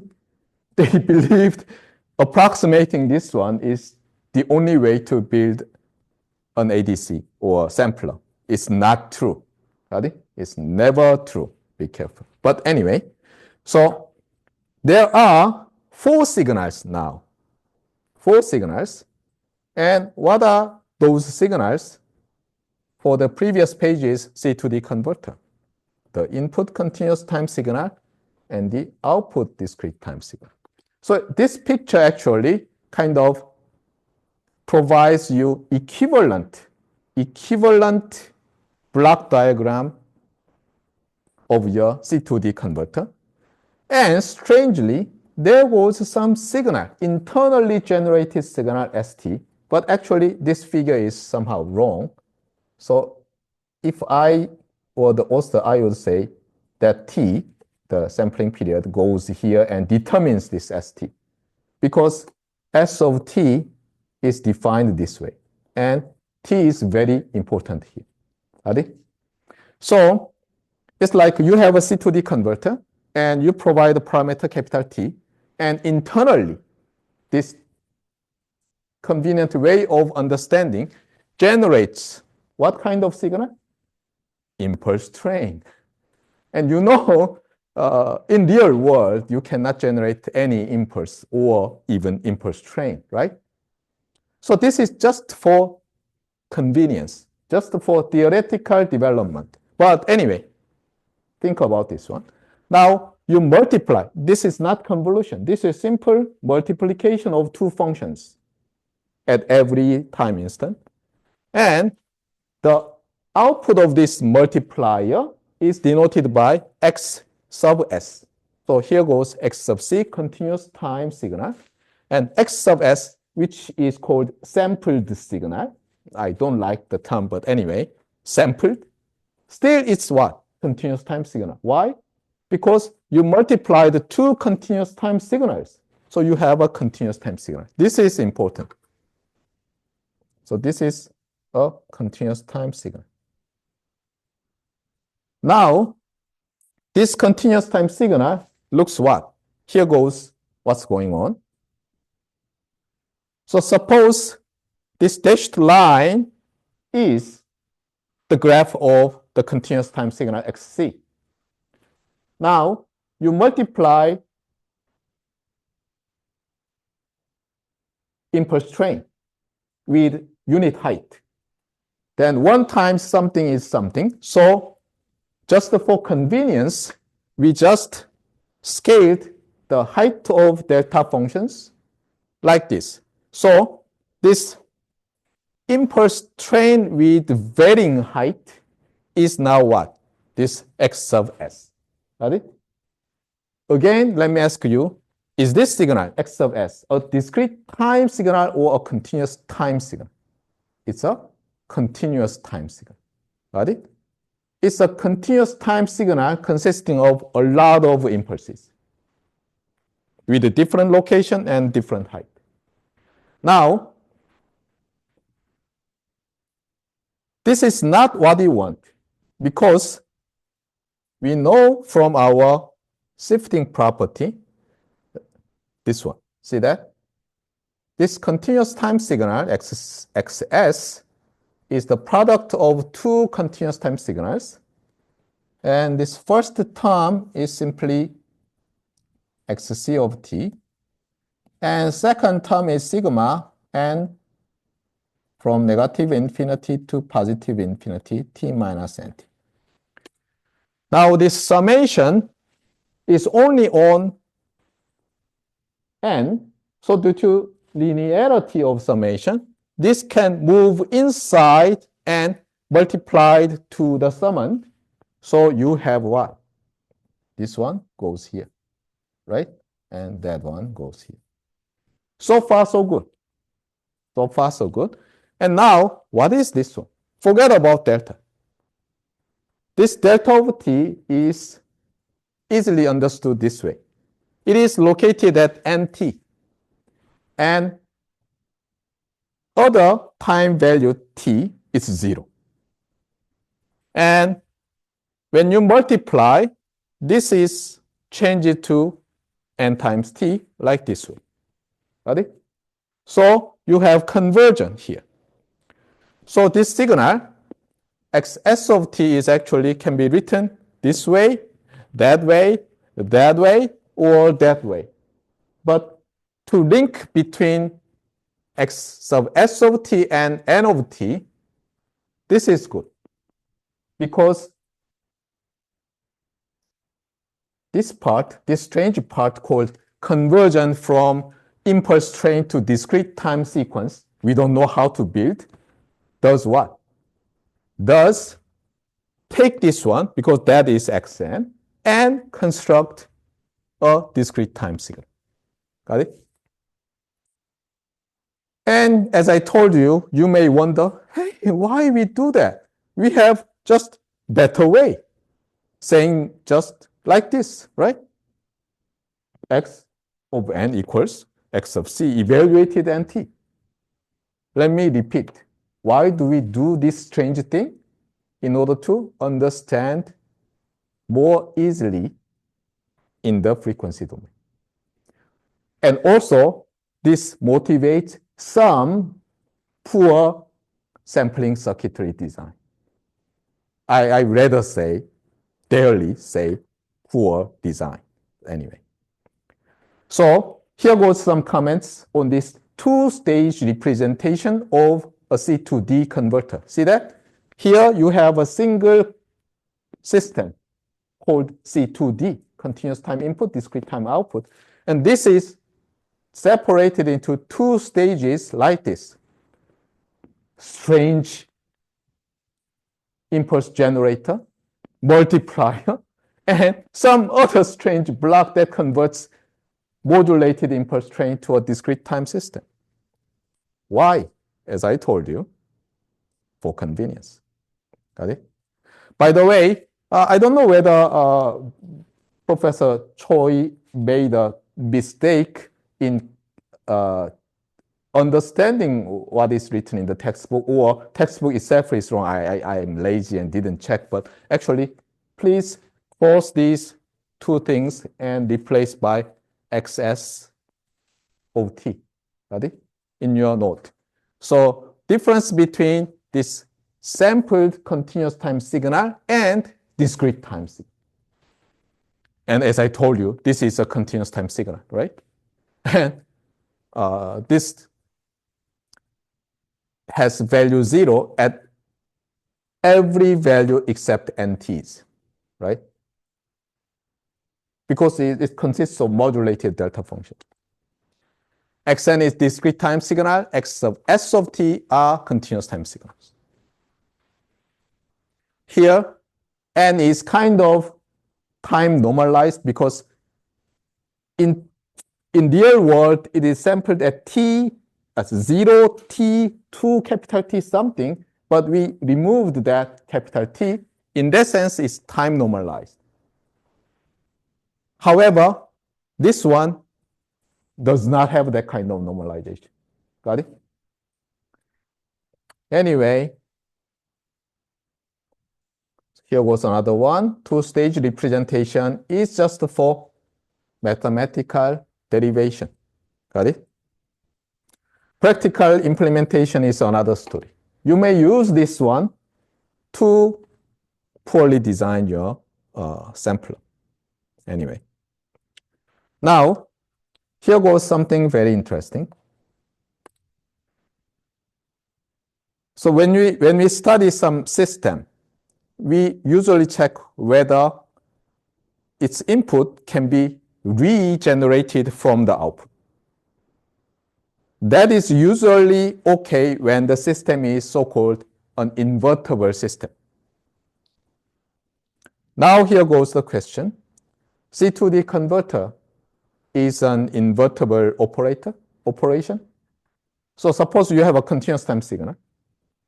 they believed approximating this one is the only way to build an ADC or sampler. It's not true. Right? It's never true. Be careful. But anyway, so there are 4 signals now. 4 signals. And what are those signals? For the previous pages, C2D converter. The input continuous time signal and the output discrete time signal. So this picture actually kind of provides you equivalent block diagram of your C2D converter. And strangely, there was some signal, internally generated signal ST, but actually this figure is somehow wrong. So if I were the author, I would say that T, the sampling period, goes here and determines this ST. Because S of T is defined this way. And T is very important here. Ready? So it's like you have a C2D converter, and you provide a parameter capital T, and internally, this convenient way of understanding generates what kind of signal? Impulse train. And you know, in real world, you cannot generate any impulse or even impulse train, right? So this is just for convenience, just for theoretical development. But anyway, think about this one. Now, you multiply. This is not convolution. This is simple multiplication of 2 functions at every time instant. And the output of this multiplier is denoted by X sub S. So here goes X sub C, continuous time signal, and X sub S, which is called sampled signal. I don't like the term, but anyway, sampled. Still, it's what? Continuous time signal. Why? Because you multiply the 2 continuous time signals. So you have a continuous time signal. This is important. So this is a continuous time signal. Now, this continuous time signal looks what? Here goes what's going on. So suppose this dashed line is the graph of the continuous time signal XC. Now, you multiply impulse train with unit height. Then 1 times something is something. So just for convenience, we just scaled the height of delta functions like this. So this impulse train with varying height is now what? This X sub S. Got it? Again, let me ask you, is this signal, X sub S, a discrete time signal or a continuous time signal? It's a continuous time signal. Got it? It's a continuous time signal consisting of a lot of impulses with a different location and different height. Now, this is not what we want because we know from our shifting property, this one, see that? This continuous time signal, XS, is the product of 2 continuous time signals. And this first term is simply XC of T. And second term is sigma n from negative infinity to positive infinity, T minus NT. Now this summation is only on n. So due to linearity of summation, this can move inside and multiplied to the summand. So you have what? This one goes here, right? And that one goes here. So far, so good. So far, so good. And now, what is this one? Forget about delta. This delta of T is easily understood this way. It is located at NT. and other time value t is 0. And when you multiply, this is changed to n times t like this way. Got it? So you have conversion here. So this signal, xs of t is actually can be written this way, that way, that way, or that way. But to link between x sub s of t and n of t, this is good. Because this part, this strange part called conversion from impulse train to discrete time sequence, we don't know how to build, does what? Does take this one, because that is xn, and construct a discrete time signal. Got it? And as I told you, you may wonder, hey, why we do that? We have just better way, saying just like this, right? X of n equals x of c evaluated nt. Let me repeat. Why do we do this strange thing? In order to understand more easily in the frequency domain. And also, this motivates some poor sampling circuitry design. I rather say, barely say, poor design. Anyway. So here goes some comments on this two-stage representation of a C2D converter. See that? Here you have a single system called C2D, continuous time input, discrete time output. And this is separated into two stages like this. Strange impulse generator, multiplier, and some other strange block that converts modulated impulse train to a discrete time system. Why? As I told you, for convenience. Got it? By the way, I don't know whether Professor Choi made a mistake in understanding what is written in the textbook, or textbook itself is wrong. I am lazy and didn't check, but actually, please pause these two things and replace by xs of t. Got it? In your note. So difference between this sampled continuous time signal and discrete time signal. And as I told you, this is a continuous time signal, right? And this has value 0 at every value except nts, right? Because it consists of modulated delta function. Xn is discrete time signal, x sub s of t are continuous time signals. Here, n is kind of time normalized because in real world, it is sampled at t as 0, t, 2, capital T something, but we removed that capital T. In that sense, it's time normalized. However, this one does not have that kind of normalization. Got it? Anyway, here was another one. Two-stage representation is just for mathematical derivation. Got it? Practical implementation is another story. You may use this one to poorly design your sampler. Anyway. Now, here goes something very interesting. So when we study some system, we usually check whether its input can be regenerated from the output. That is usually okay when the system is so-called an invertible system. Now here goes the question. C2D converter is an invertible operation. So suppose you have a continuous time signal,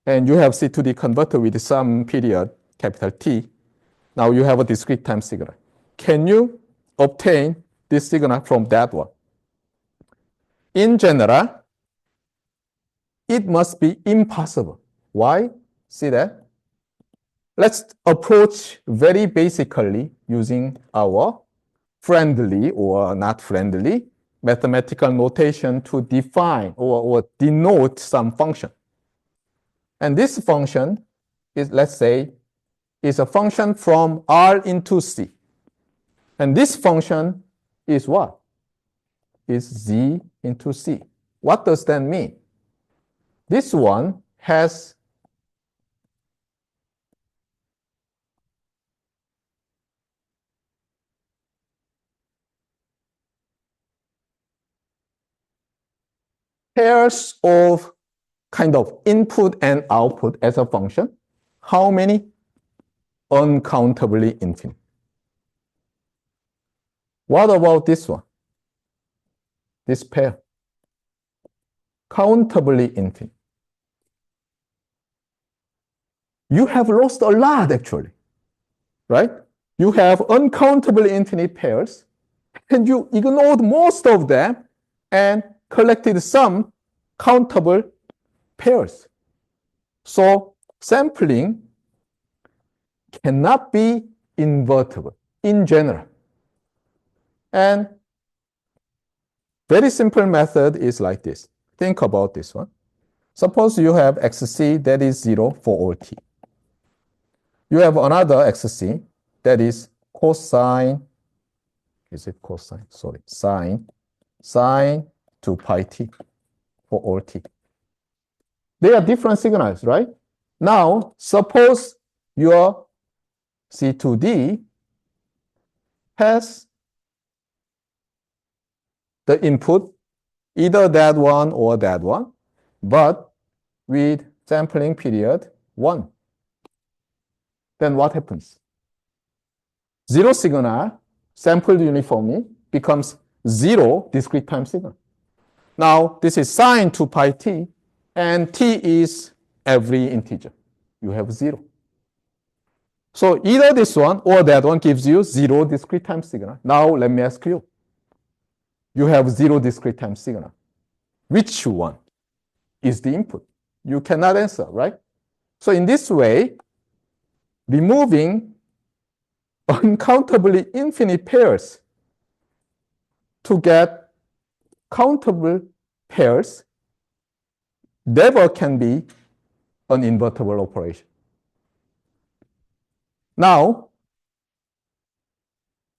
and you have C2D converter with some period, capital T. Now you have a discrete time signal. Can you obtain this signal from that one? in general, it must be impossible. Why? See that? Let's approach very basically using our friendly or not friendly mathematical notation to define or denote some function. And this function is, let's say, is a function from R into C. And this function is what? Is Z into C. What does that mean? This one has pairs of kind of input and output as a function. How many? Uncountably infinite. What about this one? This pair? Countably infinite. You have lost a lot actually, right? You have uncountably infinite pairs and you ignored most of them and collected some countable pairs. So sampling cannot be invertible in general. And very simple method is like this. Think about this one. Suppose you have xc that is 0 for all t. You have another xc that is cosine, is it cosine? Sorry, sine 2 pi t for all t. They are different signals, right? Now, suppose your C2D has the input, either that one or that one, but with sampling period 1. Then what happens? Zero signal sampled uniformly becomes 0 discrete time signal. Now, this is sine 2 pi t, and t is every integer. You have 0. So either this one or that one gives you 0 discrete time signal. Now, let me ask you. You have 0 discrete time signal. Which one is the input? You cannot answer, right? So in this way, removing uncountably infinite pairs to get countable pairs never can be an invertible operation. Now,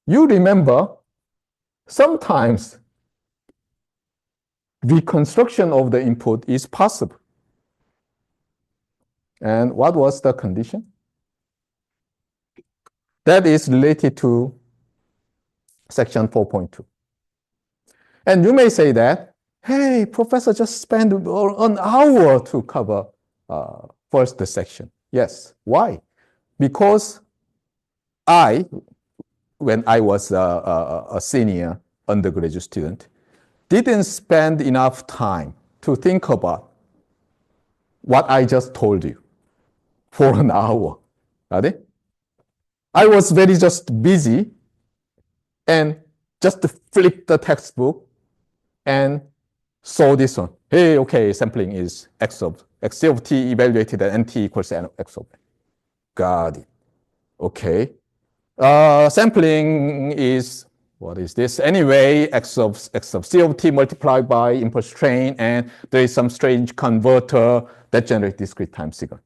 you remember sometimes reconstruction of the input is possible. And what was the condition? That is related to section 4.2. And you may say that, hey, professor just spent an hour to cover first the section. Yes. Why? Because when I was a senior undergraduate student, didn't spend enough time to think about what I just told you for an hour. Right? I was very just busy and just flipped the textbook and saw this one. Hey, okay, sampling is x of t evaluated at nt equals x of n. Got it. Okay. Sampling is, what is this? Anyway, x of c of t multiplied by impulse train, and there is some strange converter that generates discrete time signal.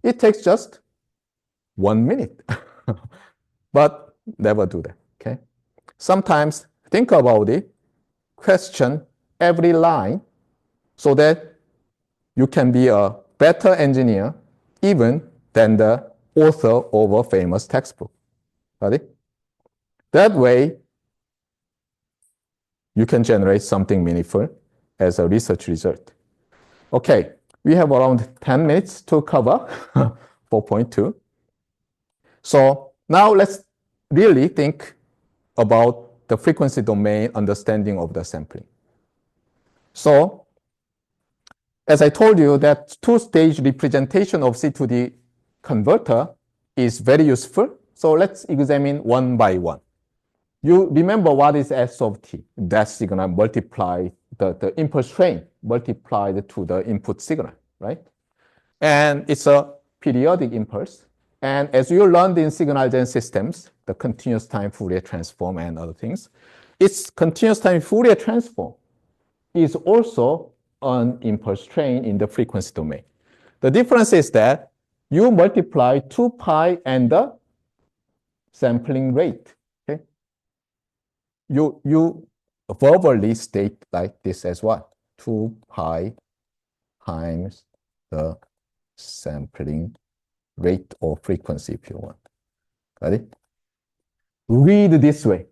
It takes just 1 minute, but never do that, okay? Sometimes think about it, question every line so that you can be a better engineer even than the author of a famous textbook. Right? That way, you can generate something meaningful as a research result. Okay, we have around 10 minutes to cover 4.2. So now let's really think about the frequency domain understanding of the sampling. So as I told you, that two-stage representation of C2D converter is very useful. So let's examine one by one. You remember what is S of t? That signal multiplied, the impulse train multiplied to the input signal, right? And it's a periodic impulse. And as you learned in signal gen systems, the continuous time Fourier transform and other things, its continuous time Fourier transform is also an impulse train in the frequency domain. The difference is that you multiply 2 pi and the sampling rate. Okay? You verbally state like this as well. 2 pi times the sampling rate or frequency if you want. Got it? Read this way.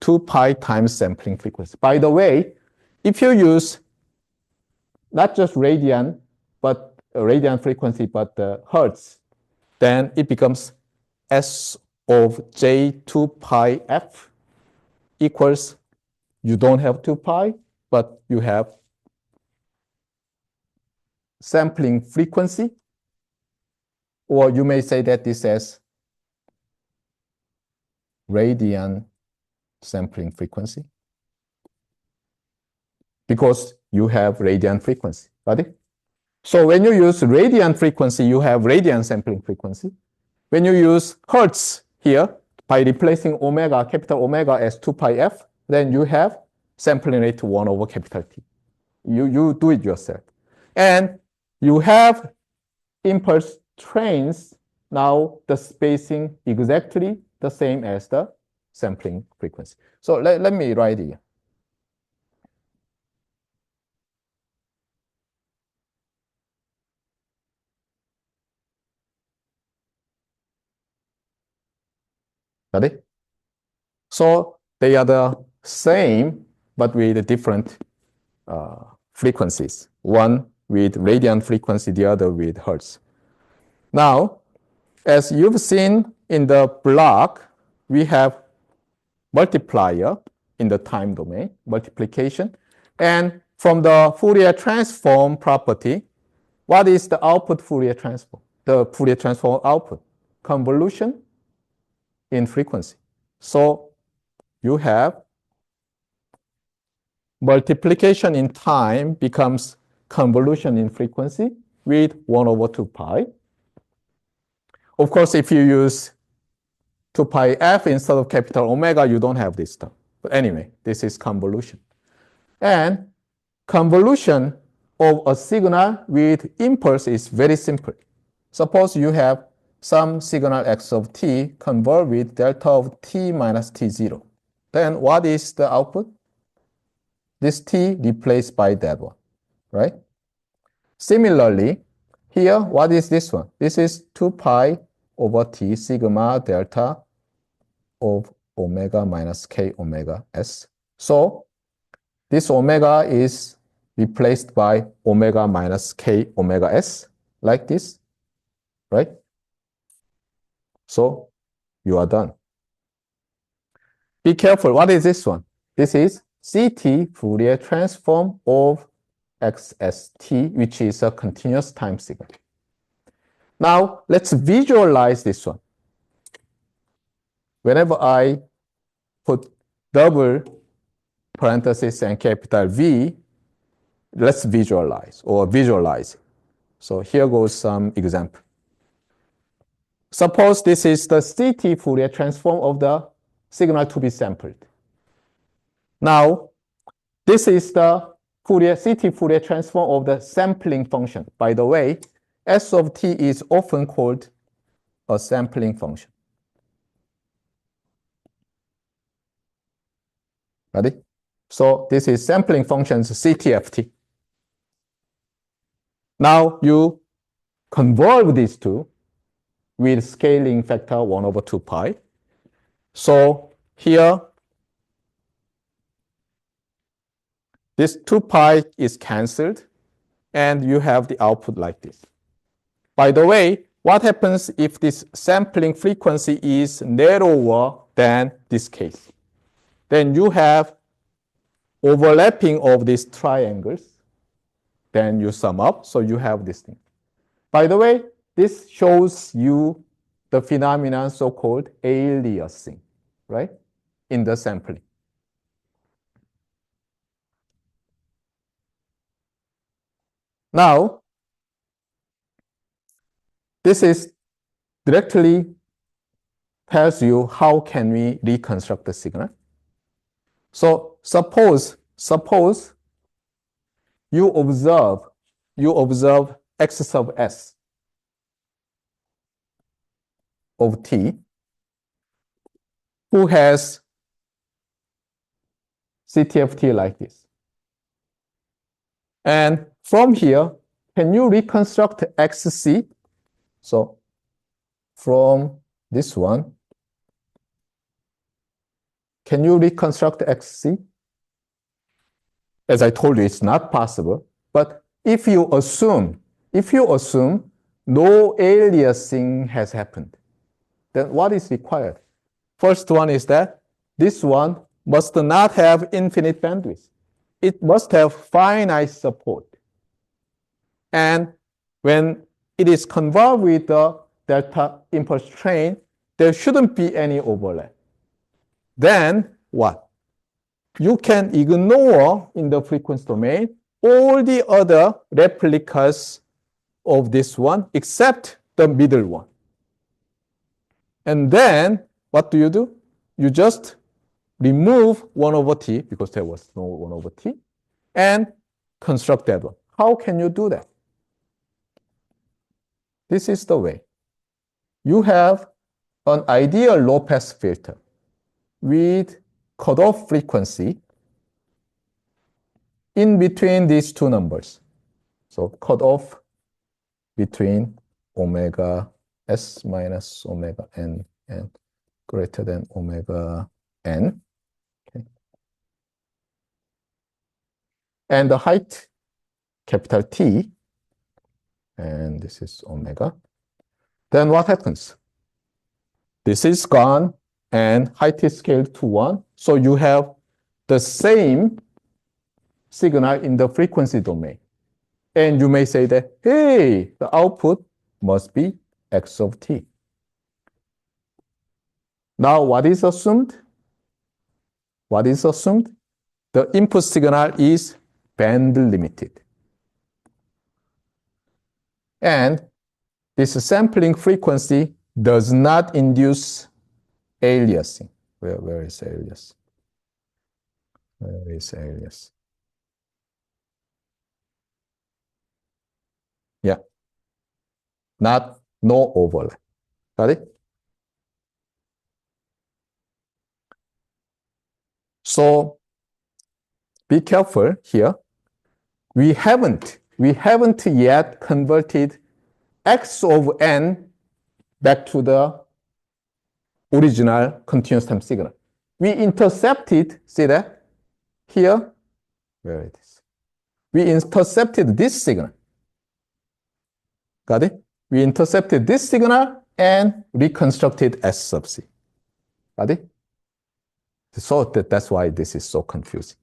2 pi times sampling frequency. By the way, if you use not just radian, but radian frequency, but the hertz, then it becomes S of J2 pi F equals, you don't have 2 pi, but you have sampling frequency, or you may say that this is radian sampling frequency, because you have radian frequency. Got it? So when you use radian frequency, you have radian sampling frequency. When you use hertz here, by replacing omega, capital omega as 2 pi f, then you have sampling rate 1 over capital T. You do it yourself. And you have impulse trains, now the spacing exactly the same as the sampling frequency. So let me write here. Got it? So they are the same, but with different frequencies. One with radian frequency, the other with hertz. Now, as you've seen in the block, we have multiplier in the time domain, multiplication. And from the Fourier transform property, what is the output Fourier transform? The Fourier transform output, convolution in frequency. So you have multiplication in time becomes convolution in frequency with 1 over 2 pi. Of course, if you use 2 pi f instead of capital omega, you don't have this stuff. But anyway, this is convolution. And convolution of a signal with impulse is very simple. Suppose you have some signal x of t convert with delta of t minus t0. Then what is the output? This t replaced by that one, right? Similarly, here, what is this one? This is 2 pi over t sigma delta of omega minus k omega s. So this omega is replaced by omega minus k omega s, like this, right? So you are done. Be careful. What is this one? This is CT Fourier transform of XST, which is a continuous time signal. Now, let's visualize this one. Whenever I put double parenthesis and capital V, let's visualize or visualize. So here goes some example. Suppose this is the CT Fourier transform of the signal to be sampled. Now, this is the CT Fourier transform of the sampling function. By the way, S of t is often called a sampling function. Ready? So this is sampling functions CTFT. Now you convolve these two with scaling factor 1 over 2 pi. So here, this 2 pi is cancelled, and you have the output like this. By the way, what happens if this sampling frequency is narrower than this case? Then you have overlapping of these triangles. Then you sum up, so you have this thing. By the way, this shows you the phenomenon so-called aliasing, right? in the sampling. Now, this is directly tells you how can we reconstruct the signal. So suppose you observe x sub s of t who has CTFT like this. And from here, can you reconstruct xc? So from this one, can you reconstruct xc? As I told you, it's not possible. But if you assume no aliasing has happened, then what is required? First one is that this one must not have infinite bandwidth. It must have finite support. And when it is convolved with the delta impulse train, there shouldn't be any overlap. Then what? You can ignore in the frequency domain all the other replicas of this one except the middle one. And then what do? You just remove 1 over t, because there was no 1 over t, and construct that one. How can you do that? This is the way. You have an ideal low-pass filter with cutoff frequency in between these two numbers. So cutoff between omega s minus omega n and greater than omega n. Okay. And the height, capital T, and this is omega. Then what happens? This is gone, and height is scaled to 1. So you have the same signal in the frequency domain. And you may say that, hey, the output must be x of t. Now, what is assumed? What is assumed? The input signal is band limited. And this sampling frequency does not induce aliasing. Where is alias? Where is alias? Yeah. No overlap. Got it? So be careful here. We haven't yet converted x of n back to the original continuous time signal. We intercepted, see that? Here, where it is? We intercepted this signal. Got it? We intercepted this signal and reconstructed S sub c. Got it? So that's why this is so confusing.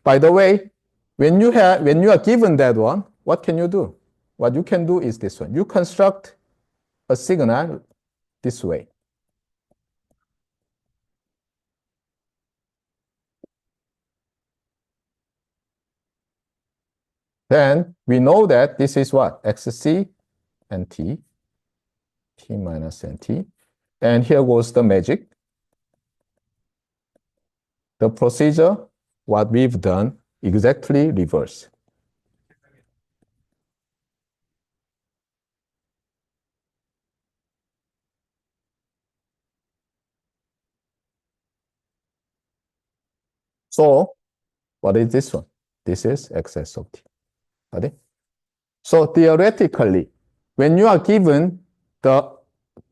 By the way, when you are given that one, what can you do? What you can do is this one. You construct a signal this way. Then we know that this is what? xc and t minus nt. And here goes the magic. The procedure, what we've done, exactly reverse. So what is this one? This is xs of t. Got it? So theoretically, when you are given the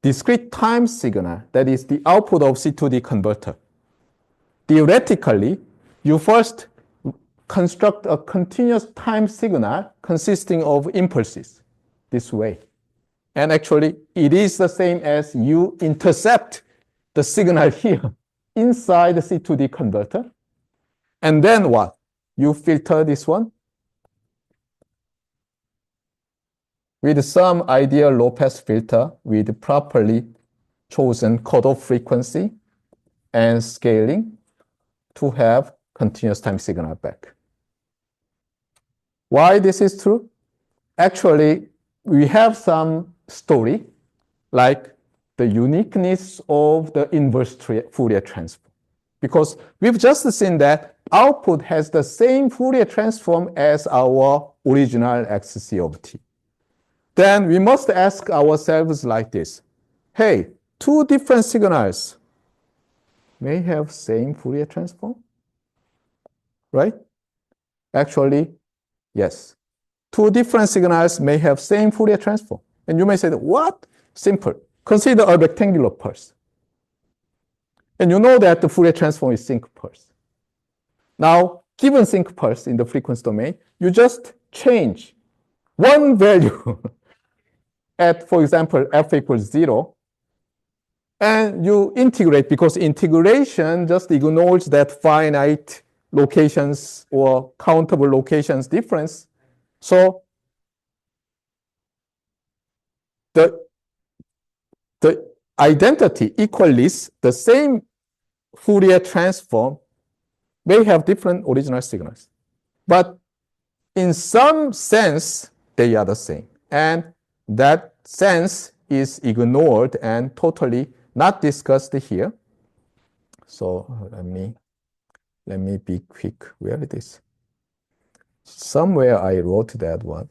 discrete time signal, that is the output of C2D converter, theoretically, you first construct a continuous time signal consisting of impulses this way. And actually, it is the same as you intercept the signal here inside the C2D converter. And then what? You filter this one with some ideal low-pass filter with properly chosen cutoff frequency. and scaling to have continuous time signal back. Why this is true? Actually, we have some story like the uniqueness of the inverse Fourier transform. Because we've just seen that output has the same Fourier transform as our original XC of t. Then we must ask ourselves like this. Hey, two different signals may have same Fourier transform, right? Actually, yes. Two different signals may have same Fourier transform. And you may say, what? Simple. Consider a rectangular pulse. And you know that the Fourier transform is sync pulse. Now, given sync pulse in the frequency domain, you just change one value at, for example, f equals 0, and you integrate, because integration just ignores that finite locations or countable locations difference. So the identity equals the same Fourier transform may have different original signals. But in some sense, they are the same. And that sense is ignored and totally not discussed here. So let me be quick. Where it is? Somewhere I wrote that one.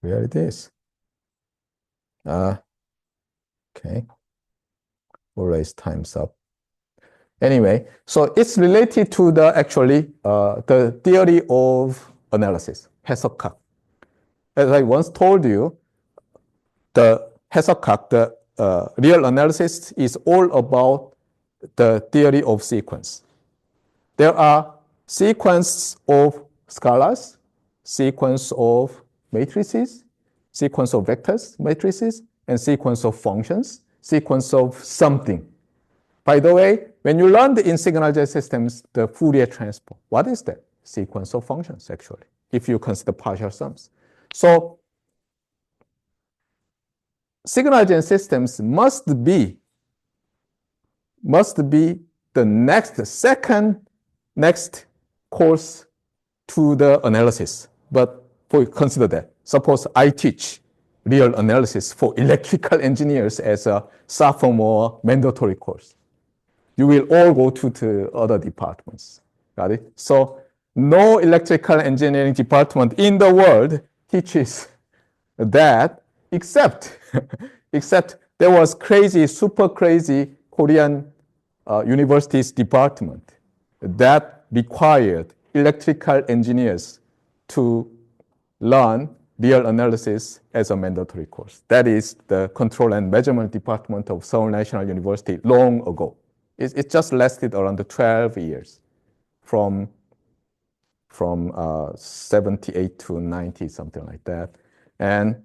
Where it is? Okay. Always time's up. Anyway, so it's related to the actually the theory of analysis, Hesselkalk. As I once told you, the Hesselkalk, the real analysis is all about the theory of sequence. There are sequence of scalars, sequence of matrices, sequence of vectors, matrices, and sequence of functions, sequence of something. By the way, when you learned in signal-based systems, the Fourier transform, what is that? Sequence of functions, actually, if you consider partial sums. So signal-based systems must be the second next course to the analysis. But consider that. Suppose I teach real analysis for electrical engineers as a sophomore mandatory course. You will all go to the other departments. Got it? So no electrical engineering department in the world teaches that, except there was crazy, super crazy Korean universities department that required electrical engineers to learn real analysis as a mandatory course. That is the control and measurement department of Seoul National University long ago. It just lasted around 12 years from 78 to 90, something like that. And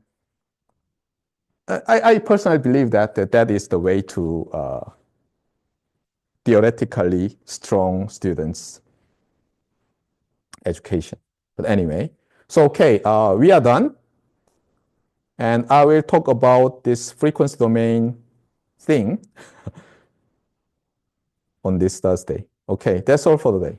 I personally believe that that is the way to theoretically strong students' education. But anyway, so okay, we are done. And I will talk about this frequency domain thing on this Thursday. Okay, that's all for today.